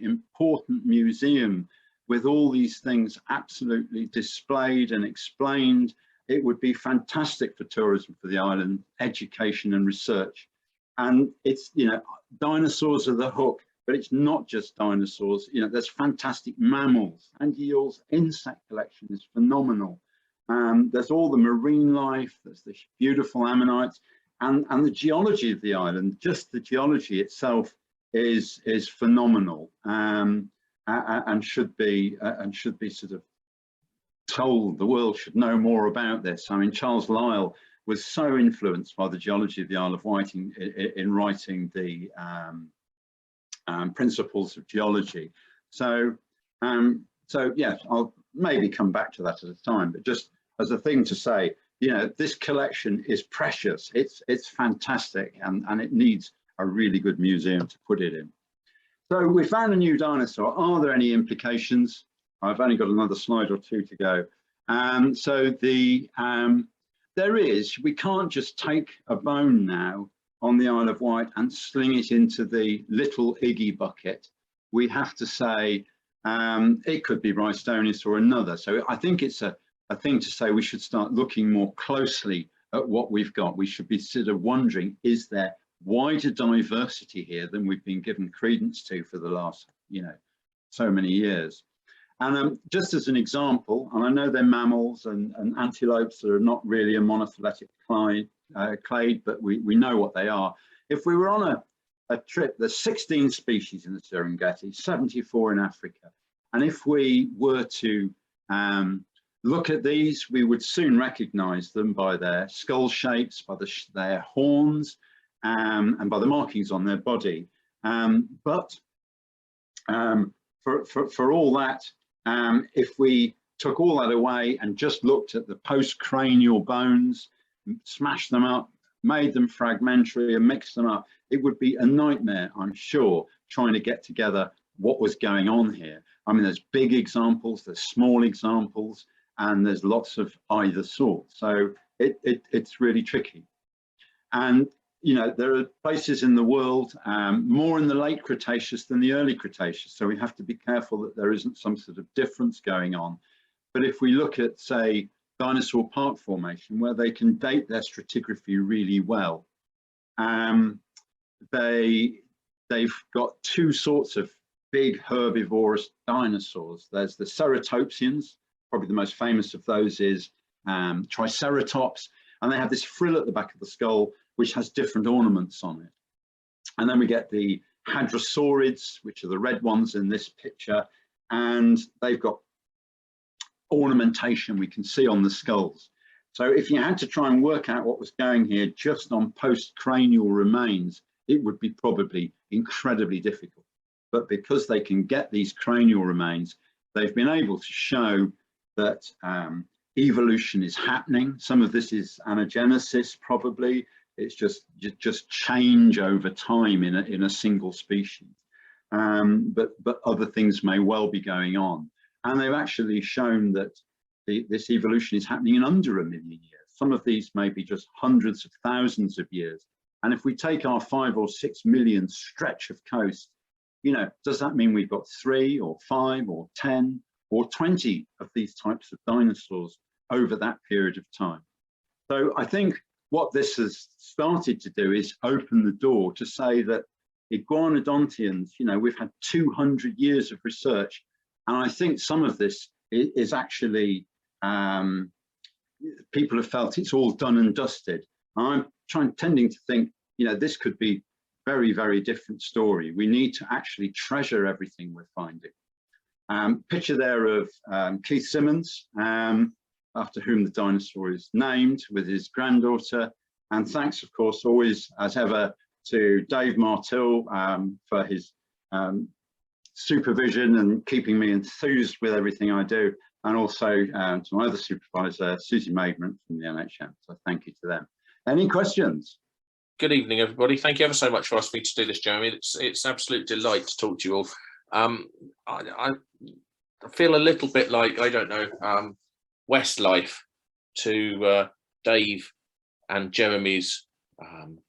important museum with all these things absolutely displayed and explained. It would be fantastic for tourism for the island, education and research. And it's, dinosaurs are the hook, but it's not just dinosaurs. There's fantastic mammals, and Eels insect collection is phenomenal. There's all the marine life, there's the beautiful ammonites, and the geology of the island, just the geology itself is phenomenal, and should be sort of told. The world should know more about this. I mean, Charles Lyell was so influenced by the geology of the Isle of Wight in writing the principles of geology. So yeah, I'll maybe come back to that at a time, but just as a thing to say, this collection is precious. It's fantastic, and it needs a really good museum to put it in. So we found a new dinosaur. Are there any implications? I've only got another slide or two to go. So there is. We can't just take a bone now on the Isle of Wight and sling it into the little Iggy bucket. We have to say it could be Rhistonis or another. So I think it's a thing to say we should start looking more closely at what we've got. We should be sort of wondering, is there wider diversity here than we've been given credence to for the last, so many years? And just as an example, and I know they're mammals and antelopes that are not really a monophyletic clade, but we know what they are. If we were on a trip, there's 16 species in the Serengeti, 74 in Africa. And if we were to look at these, we would soon recognize them by their skull shapes, by their horns, and by the markings on their body. But for all that, if we took all that away and just looked at the postcranial bones, smashed them up, made them fragmentary and mixed them up, it would be a nightmare, I'm sure, trying to get together what was going on here. I mean, there's big examples, there's small examples, and there's lots of either sort. So it's really tricky. And there are places in the world, more in the late Cretaceous than the early Cretaceous. So we have to be careful that there isn't some sort of difference going on. But if we look at, say, Dinosaur Park Formation, where they can date their stratigraphy really well, they've got two sorts of big herbivorous dinosaurs. There's the ceratopsians, probably the most famous of those is Triceratops, and they have this frill at the back of the skull, which has different ornaments on it. And then we get the hadrosaurids, which are the red ones in this picture, and they've got ornamentation we can see on the skulls. So if you had to try and work out what was going here just on postcranial remains, it would be probably incredibly difficult. But because they can get these cranial remains, they've been able to show that evolution is happening. Some of this is anagenesis, probably. It's just change over time in a single species. But other things may well be going on. And they've actually shown that this evolution is happening in under 1 million years. Some of these may be just hundreds of thousands of years. And if we take our 5 or 6 million stretch of coast, does that mean we've got 3 or 5 or 10 or 20 of these types of dinosaurs over that period of time? So I think what this has started to do is open the door to say that iguanodontians, we've had 200 years of research, and I think some of this is actually, people have felt it's all done and dusted. I'm tending to think, this could be very, very different story. We need to actually treasure everything we're finding. Picture there of Keith Simmons, after whom the dinosaur is named, with his granddaughter. And thanks, of course, always, as ever, to Dave Martill for his supervision and keeping me enthused with everything I do. and also to my other supervisor, Susie Maidment from the NHM. So thank you to them. Any questions? Good evening, everybody. Thank you ever so much for asking me to do this, Jeremy. It's an absolute delight to talk to you all. I feel a little bit like, I don't know, Westlife to Dave and Jeremy's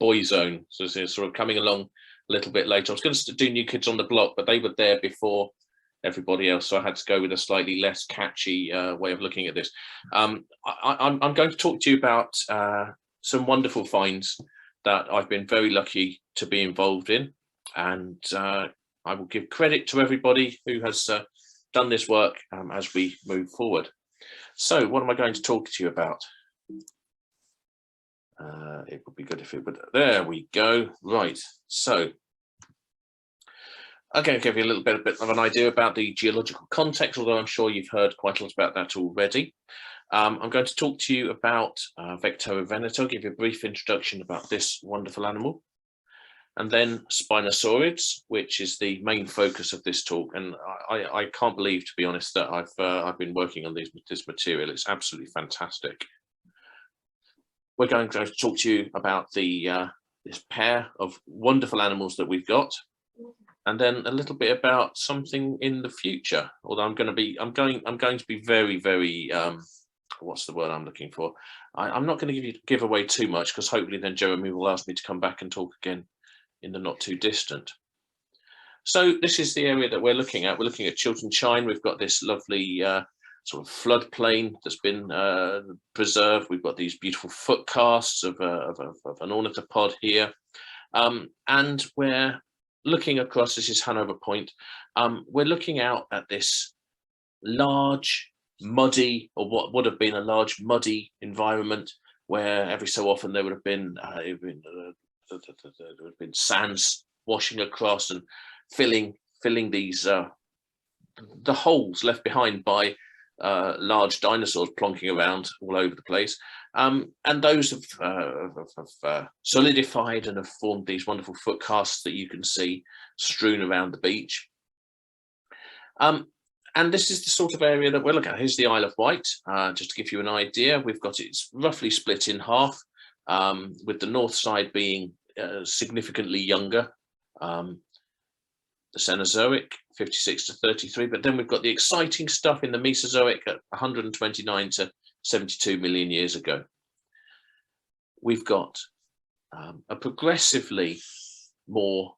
Boyzone. So it's sort of coming along a little bit later. I was going to do New Kids on the Block, but they were there before everybody else, so I had to go with a slightly less catchy way of looking at this. I'm going to talk to you about some wonderful finds that I've been very lucky to be involved in, and I will give credit to everybody who has done this work as we move forward. So what am I going to talk to you about? It would be good if it would, there we go. Right, so I'm going to give you a little bit of an idea about the geological context, although I'm sure you've heard quite a lot about that already. I'm going to talk to you about Vectera venator, give you a brief introduction about this wonderful animal, and then Spinosaurids, which is the main focus of this talk. And I can't believe, to be honest, that I've been working on this material. It's absolutely fantastic. We're going to talk to you about this pair of wonderful animals that we've got, and then a little bit about something in the future. Although I'm going to be very, very what's the word I'm looking for? I'm not going to give away too much, because hopefully then Jeremy will ask me to come back and talk again in the not too distant. So this is the area that we're looking at. We're looking at Chiltern Chine. We've got this lovely sort of floodplain that's been preserved. We've got these beautiful footcasts of an ornithopod here, and we're looking across. This is Hanover Point. We're looking out at this large, muddy, or what would have been a large muddy environment, where every so often there would have been sands washing across and filling these the holes left behind by large dinosaurs plonking around all over the place, and those have solidified and have formed these wonderful footcasts that you can see strewn around the beach. And this is the sort of area that we're looking at. Here's the Isle of Wight. Just to give you an idea, we've got it's roughly split in half, with the north side being significantly younger, the Cenozoic, 56 to 33, but then we've got the exciting stuff in the Mesozoic at 129 to 72 million years ago. We've got a progressively more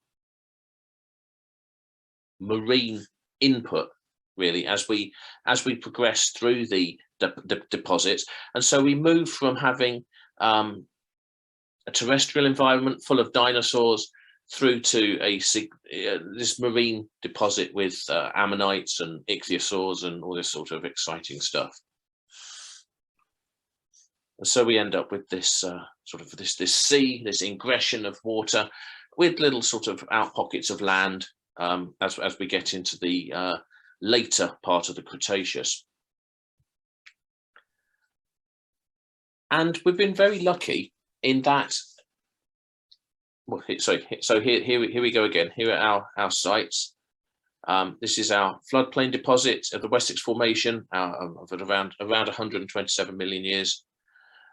marine input, really, as we progress through the deposits, and so we move from having a terrestrial environment full of dinosaurs through to this marine deposit with ammonites and ichthyosaurs and all this sort of exciting stuff. And so we end up with this this sea, this ingression of water, with little sort of out pockets of land as we get into the later part of the Cretaceous. And we've been very lucky in that. Well, so here we go again. Here are our sites. This is our floodplain deposit of the Wessex Formation of around 127 million years.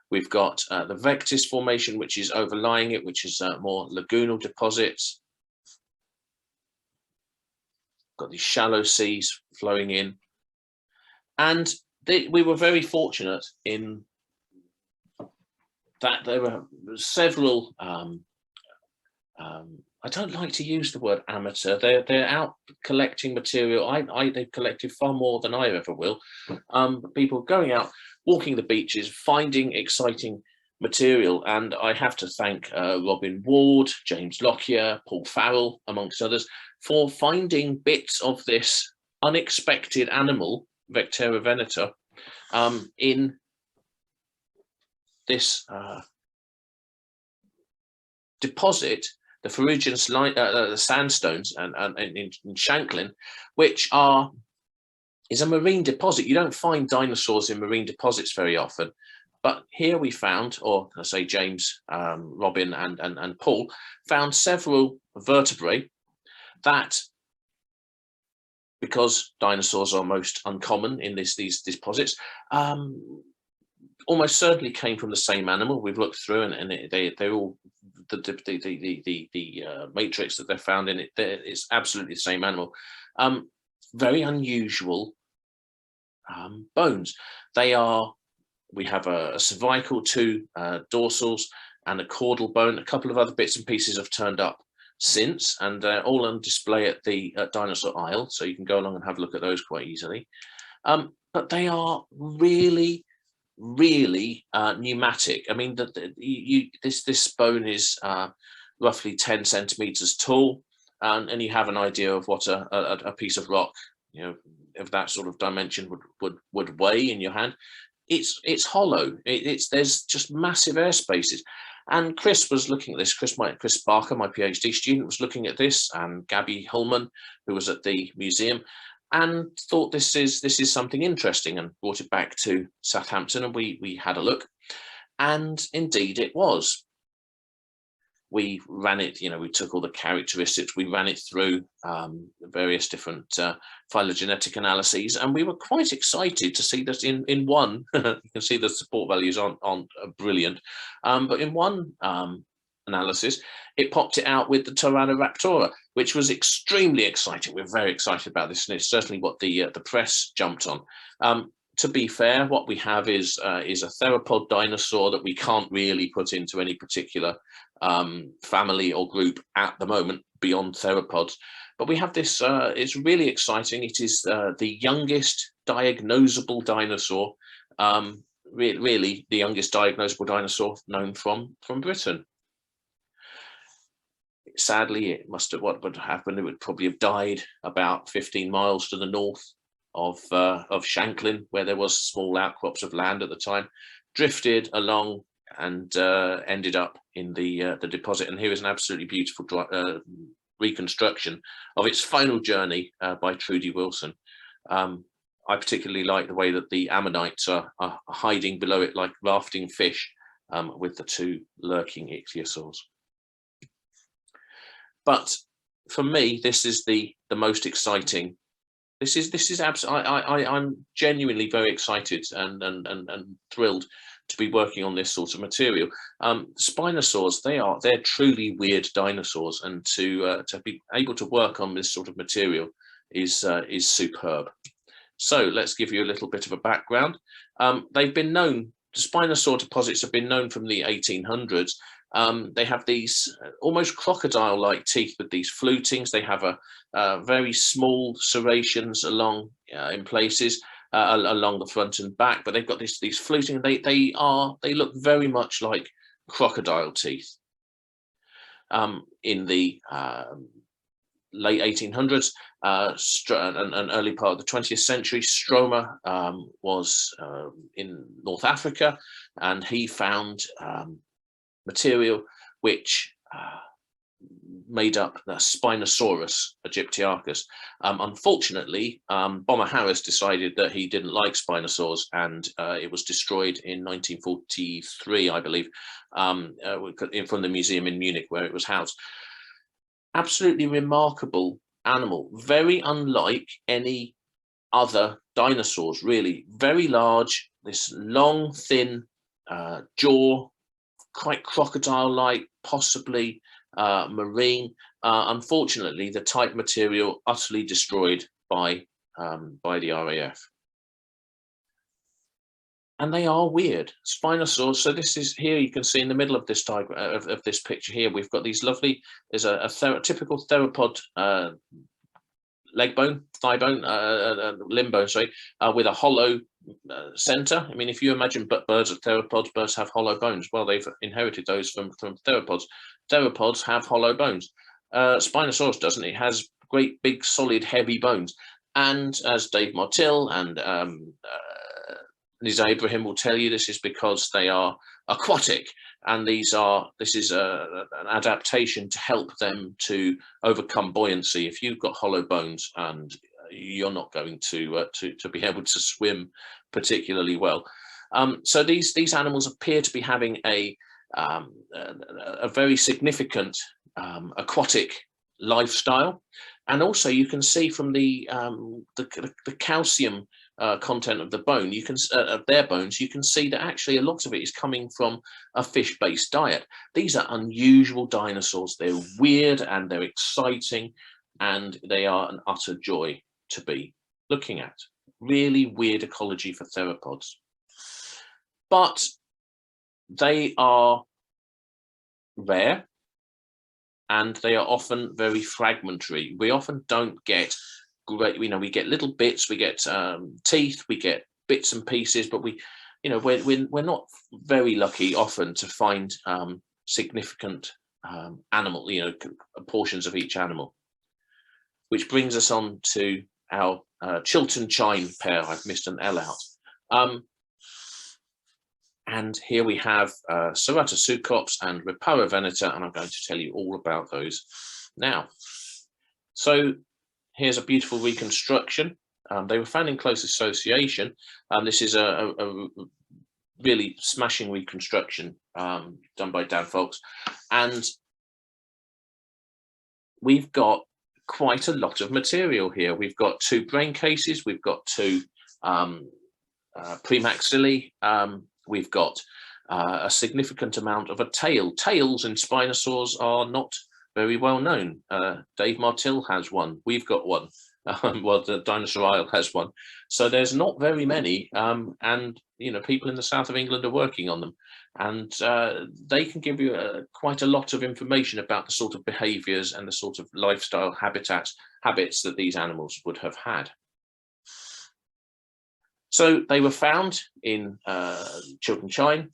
We've got the Vectis Formation, which is overlying it, which is more lagoonal deposits. Got these shallow seas flowing in, and we were very fortunate in that there were several. I don't like to use the word amateur. They're out collecting material. They've collected far more than I ever will. People going out, walking the beaches, finding exciting material, and I have to thank Robin Ward, James Lockyer, Paul Farrell, amongst others, for finding bits of this unexpected animal, Vectera venator, in this deposit, the Ferrugian sandstones and in Shanklin, which is a marine deposit. You don't find dinosaurs in marine deposits very often, but here we found, or I say James, Robin and Paul, found several vertebrae that because dinosaurs are most uncommon in these deposits, almost certainly came from the same animal. We've looked through, and they're all the matrix that they're found in it. It's absolutely the same animal. Very unusual bones. We have a cervical, two dorsals, and a caudal bone. A couple of other bits and pieces have turned up since, and they're all on display at the Dinosaur Isle, so you can go along and have a look at those quite easily. But they are really pneumatic. I mean, this bone is roughly 10 centimeters tall, and you have an idea of what a piece of rock, you know, of that sort of dimension would weigh in your hand. It's hollow. There's just massive air spaces. And Chris was looking at this. Chris Barker, my PhD student, was looking at this, and Gabby Hullman, who was at the museum, and thought this is something interesting, and brought it back to Southampton, and we had a look, and indeed it was. We ran it, you know, we took all the characteristics, we ran it through various different phylogenetic analyses, and we were quite excited to see that in one, you can see the support values aren't brilliant, but in one analysis, it popped it out with the Tyrannoraptora, which was extremely exciting. We're very excited about this, and it's certainly what the press jumped on. To be fair, what we have is a theropod dinosaur that we can't really put into any particular family or group at the moment beyond theropods. But we have this, it's really exciting. It is the youngest diagnosable dinosaur, really the youngest diagnosable dinosaur known from Britain. Sadly, it must have, what would happen, it would probably have died about 15 miles to the north of Shanklin, where there was small outcrops of land at the time, drifted along and ended up in the deposit. And here is an absolutely beautiful reconstruction of its final journey by Trudy Wilson. I particularly like the way that the ammonites are hiding below it like rafting fish, with the two lurking ichthyosaurs. But for me, this is the most exciting. This is absolutely. I'm genuinely very excited and thrilled to be working on this sort of material. Spinosaurs, they're truly weird dinosaurs, and to be able to work on this sort of material is superb. So let's give you a little bit of a background. They've been known. The Spinosaur deposits have been known from the 1800s. They have these almost crocodile-like teeth with these flutings. They have a very small serrations along in places along the front and back, but they've got these fluting. They look very much like crocodile teeth. In the late 1800s and early part of the 20th century, Stromer was in North Africa, and he found material which made up the Spinosaurus aegyptiacus. Unfortunately, Bomber Harris decided that he didn't like Spinosaurs, and it was destroyed in 1943, I believe, from the museum in Munich where it was housed. Absolutely remarkable animal, very unlike any other dinosaurs, really. Very large, this long, thin jaw, quite crocodile-like, possibly marine. Unfortunately, the type material utterly destroyed by the RAF. And they are weird Spinosaurs. So this is here, you can see in the middle of this diagram of this picture here, we've got these lovely. There's a typical theropod leg bone, thigh bone, limb bone, sorry, with a hollow center. I mean, if you imagine birds are theropods, birds have hollow bones. Well, they've inherited those from theropods. Theropods have hollow bones. Spinosaurus doesn't. It has great, big, solid, heavy bones. And as Dave Martill and Liz Abraham will tell you, this is because they are aquatic, and this is an adaptation to help them to overcome buoyancy. If you've got hollow bones, and you're not going to be able to swim particularly well. So these animals appear to be having a very significant aquatic lifestyle. And also you can see from the calcium content of the bone, you can of their bones, you can see that actually a lot of it is coming from a fish-based diet. These are unusual dinosaurs. They're weird and they're exciting, and they are an utter joy to be looking at. Really weird ecology for theropods. But they are rare, and they are often very fragmentary. We often don't get great, we get little bits, we get teeth, we get bits and pieces, but we're not very lucky often to find significant animal, portions of each animal. Which brings us on to our Chiltern Chine pair. I've missed an L out. And here we have Ceratoseucops and Ripara veneta, and I'm going to tell you all about those now. So here's a beautiful reconstruction. They were found in close association. This is a really smashing reconstruction done by Dan Folks. And we've got quite a lot of material here. We've got 2 brain cases, we've got 2 premaxilli, we've got a significant amount of a tail. Tails in Spinosaurs are not very well known. Dave Martill has one, we've got one. Well, the Dinosaur Isle has one. So there's not very many, and people in the south of England are working on them, and they can give you quite a lot of information about the sort of behaviours and the sort of lifestyle habits that these animals would have had. So they were found in Chiltern Chine.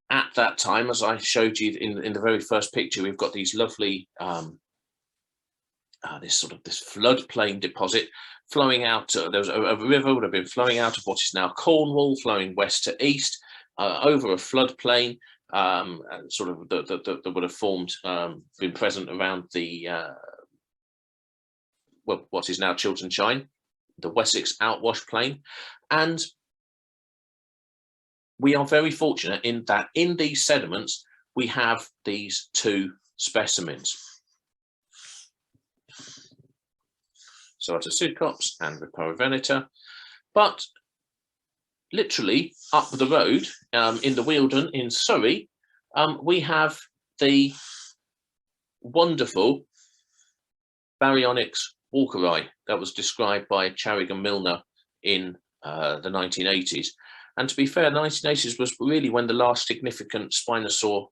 At that time, as I showed you in the very first picture, we've got these lovely this floodplain deposit flowing out. There was a river would have been flowing out of what is now Cornwall, flowing west to east over a floodplain, sort of that would have formed, been present around the what is now Chiltern Chine, the Wessex outwash plain. And we are very fortunate in that in these sediments we have these 2 specimens. Ceratoseucops and Ripara veneta, but literally up the road in the Wealden in Surrey, we have the wonderful Baryonyx walkeri that was described by Charig and Milner in the 1980s. And to be fair, the 1980s was really when the last significant Spinosaur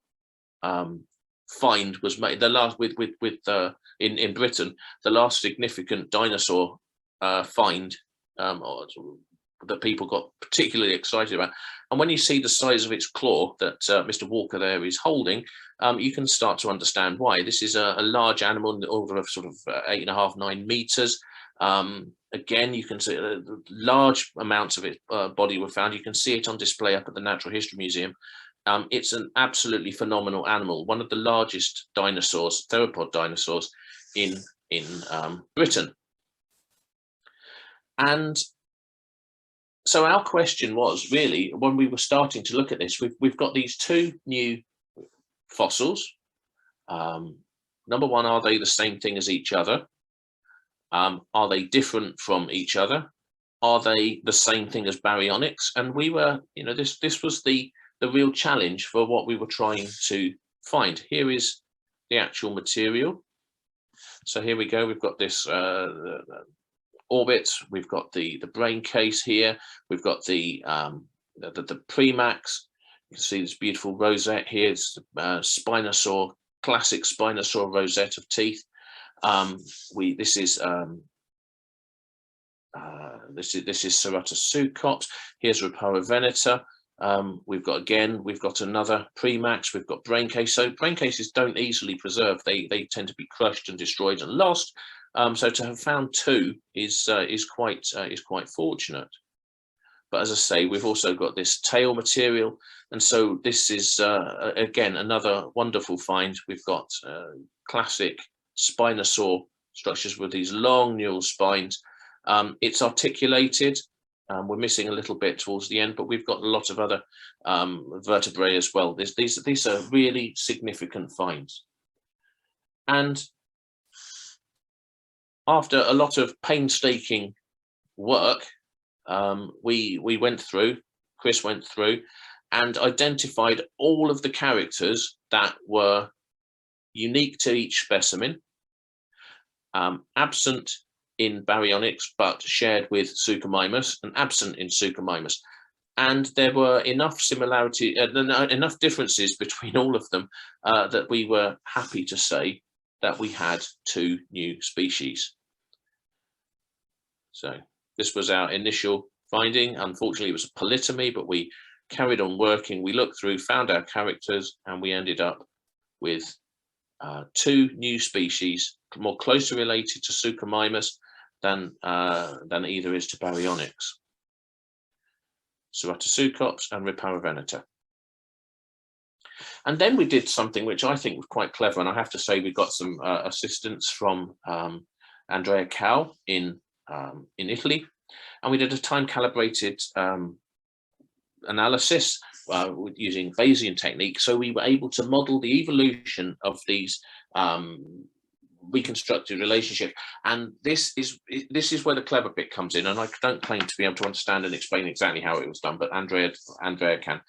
find was made. The last in Britain, the last significant dinosaur find that people got particularly excited about. And when you see the size of its claw that Mr. Walker there is holding, you can start to understand why. This is a large animal in the order of sort of 8.5 to 9 meters. Again, you can see large amounts of its body were found. You can see it on display up at the Natural History Museum. It's an absolutely phenomenal animal, one of the largest dinosaurs, theropod dinosaurs in Britain. And so our question was really, when we were starting to look at this, we've got these 2 new fossils. Number one, are they the same thing as each other? Are they different from each other? Are they the same thing as baryonyx? And we were, this was the real challenge for what we were trying to find. Here is the actual material. So here we go. We've got this orbit. We've got the brain case here. We've got the premax. You can see this beautiful rosette here. It's Spinosaur, classic Spinosaur rosette of teeth. This is Ceratoseucops. Here's Ripara veneta. We've got another premax. We've got brain case. So brain cases don't easily preserve. They tend to be crushed and destroyed and lost. So to have found 2 is quite fortunate. But as I say, we've also got this tail material, and so this is again another wonderful find. We've got classic Spinosaur structures with these long neural spines. It's articulated. We're missing a little bit towards the end, but we've got a lot of other vertebrae as well. These are really significant finds. And after a lot of painstaking work, Chris went through and identified all of the characters that were unique to each specimen, absent in Baryonyx, but shared with Suchomimus, and absent in Suchomimus. And there were enough similarity, enough differences between all of them that we were happy to say that we had 2 new species. So this was our initial finding. Unfortunately, it was a polytomy, but we carried on working. We looked through, found our characters, and we ended up with 2 new species, more closely related to Suchomimus than either is to Baryonyx. Ceratoseucops and Riparaveneta. And then we did something which I think was quite clever, and I have to say we got some assistance from Andrea Cal in Italy, and we did a time-calibrated analysis using Bayesian technique. So we were able to model the evolution of these reconstructed relationships, and this is where the clever bit comes in. And I don't claim to be able to understand and explain exactly how it was done, but Andrea can.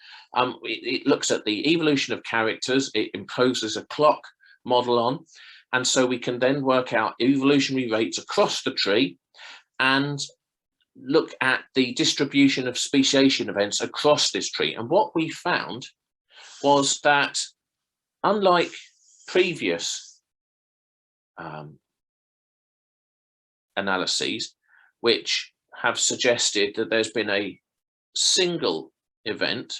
It looks at the evolution of characters. It imposes a clock model on, and so we can then work out evolutionary rates across the tree and look at the distribution of speciation events across this tree. And what we found was that, unlike previous analyses, which have suggested that there's been a single event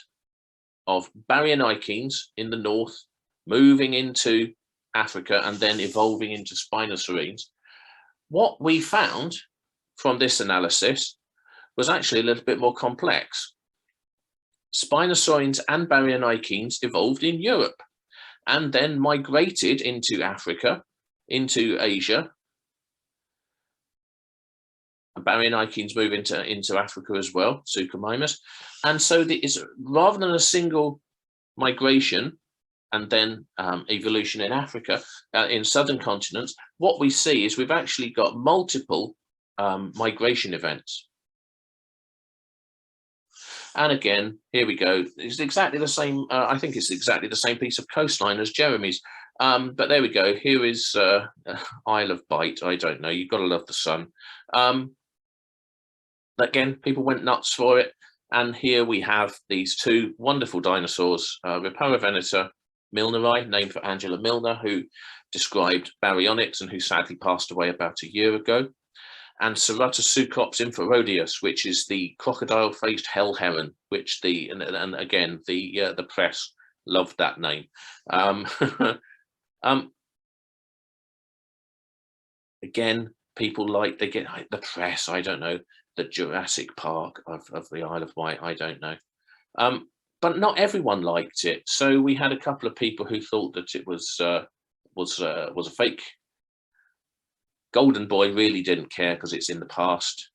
of Baryonychines in the north moving into Africa and then evolving into Spinosaurines, what we found from this analysis was actually a little bit more complex. Spinosaurines and Baryonychines evolved in Europe and then migrated into Africa, into Asia. Baryonychines move into Africa as well, Suchomimus. And so rather than a single migration and then evolution in Africa, in southern continents, what we see is we've actually got multiple migration events. And again, here we go. It's exactly the same. I think it's exactly the same piece of coastline as Jeremy's. But there we go. Here is Isle of Wight. I don't know. You've got to love the sun. Again, people went nuts for it. And here we have these 2 wonderful dinosaurs, Riparaveneta milneri, named for Angela Milner, who described Baryonyx and who sadly passed away about a year ago, and Ceratoseucops infrarodius, which is the crocodile-faced hell heron, which and again the press loved that name. Again, people they get the press. I don't know, the Jurassic Park of the Isle of Wight. I don't know, but not everyone liked it. So we had a couple of people who thought that it was a fake. Golden Boy really didn't care because it's in the past.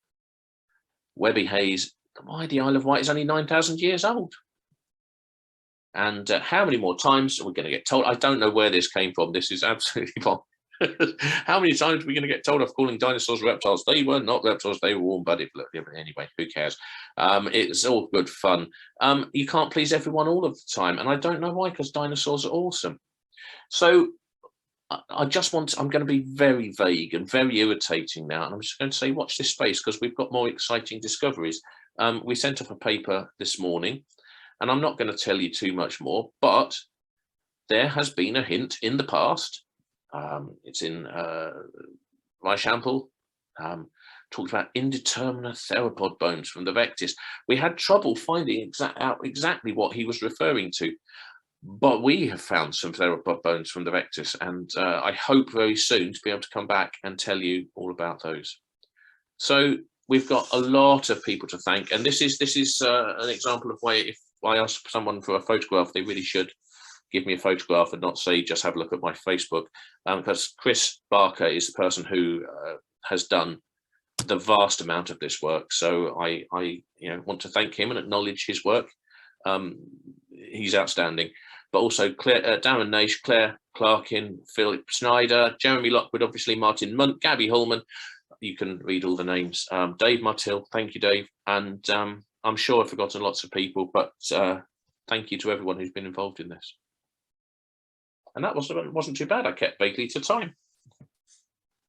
Webby Hayes, why the Isle of Wight is only 9,000 years old. And how many more times are we going to get told? I don't know where this came from. This is absolutely wrong. How many times are we going to get told of calling dinosaurs reptiles? They were not reptiles, they were warm-blooded. Anyway, who cares? It's all good fun. You can't please everyone all of the time. And I don't know why, because dinosaurs are awesome. So I'm going to be very vague and very irritating now. And I'm just going to say, watch this space, because we've got more exciting discoveries. We sent off a paper this morning, and I'm not going to tell you too much more, but there has been a hint in the past. It's in Weishampel, talked about indeterminate theropod bones from the Vectis. We had trouble finding out exactly what he was referring to, but we have found some theropod bones from the Vectis, and I hope very soon to be able to come back and tell you all about those. So we've got a lot of people to thank, and this is an example of why, if I ask someone for a photograph, they really should give me a photograph and not say just have a look at my Facebook, because Chris Barker is the person who has done the vast amount of this work. So I want to thank him and acknowledge his work. He's outstanding. but also Claire, Darren Naish, Claire Clarkin, Philip Snyder, Jeremy Lockwood, obviously Martin Munt, Gabby Holman. You can read all the names. Dave Martill, thank you, Dave. And I'm sure I've forgotten lots of people, but thank you to everyone who's been involved in this. And that wasn't too bad. I kept vaguely to time.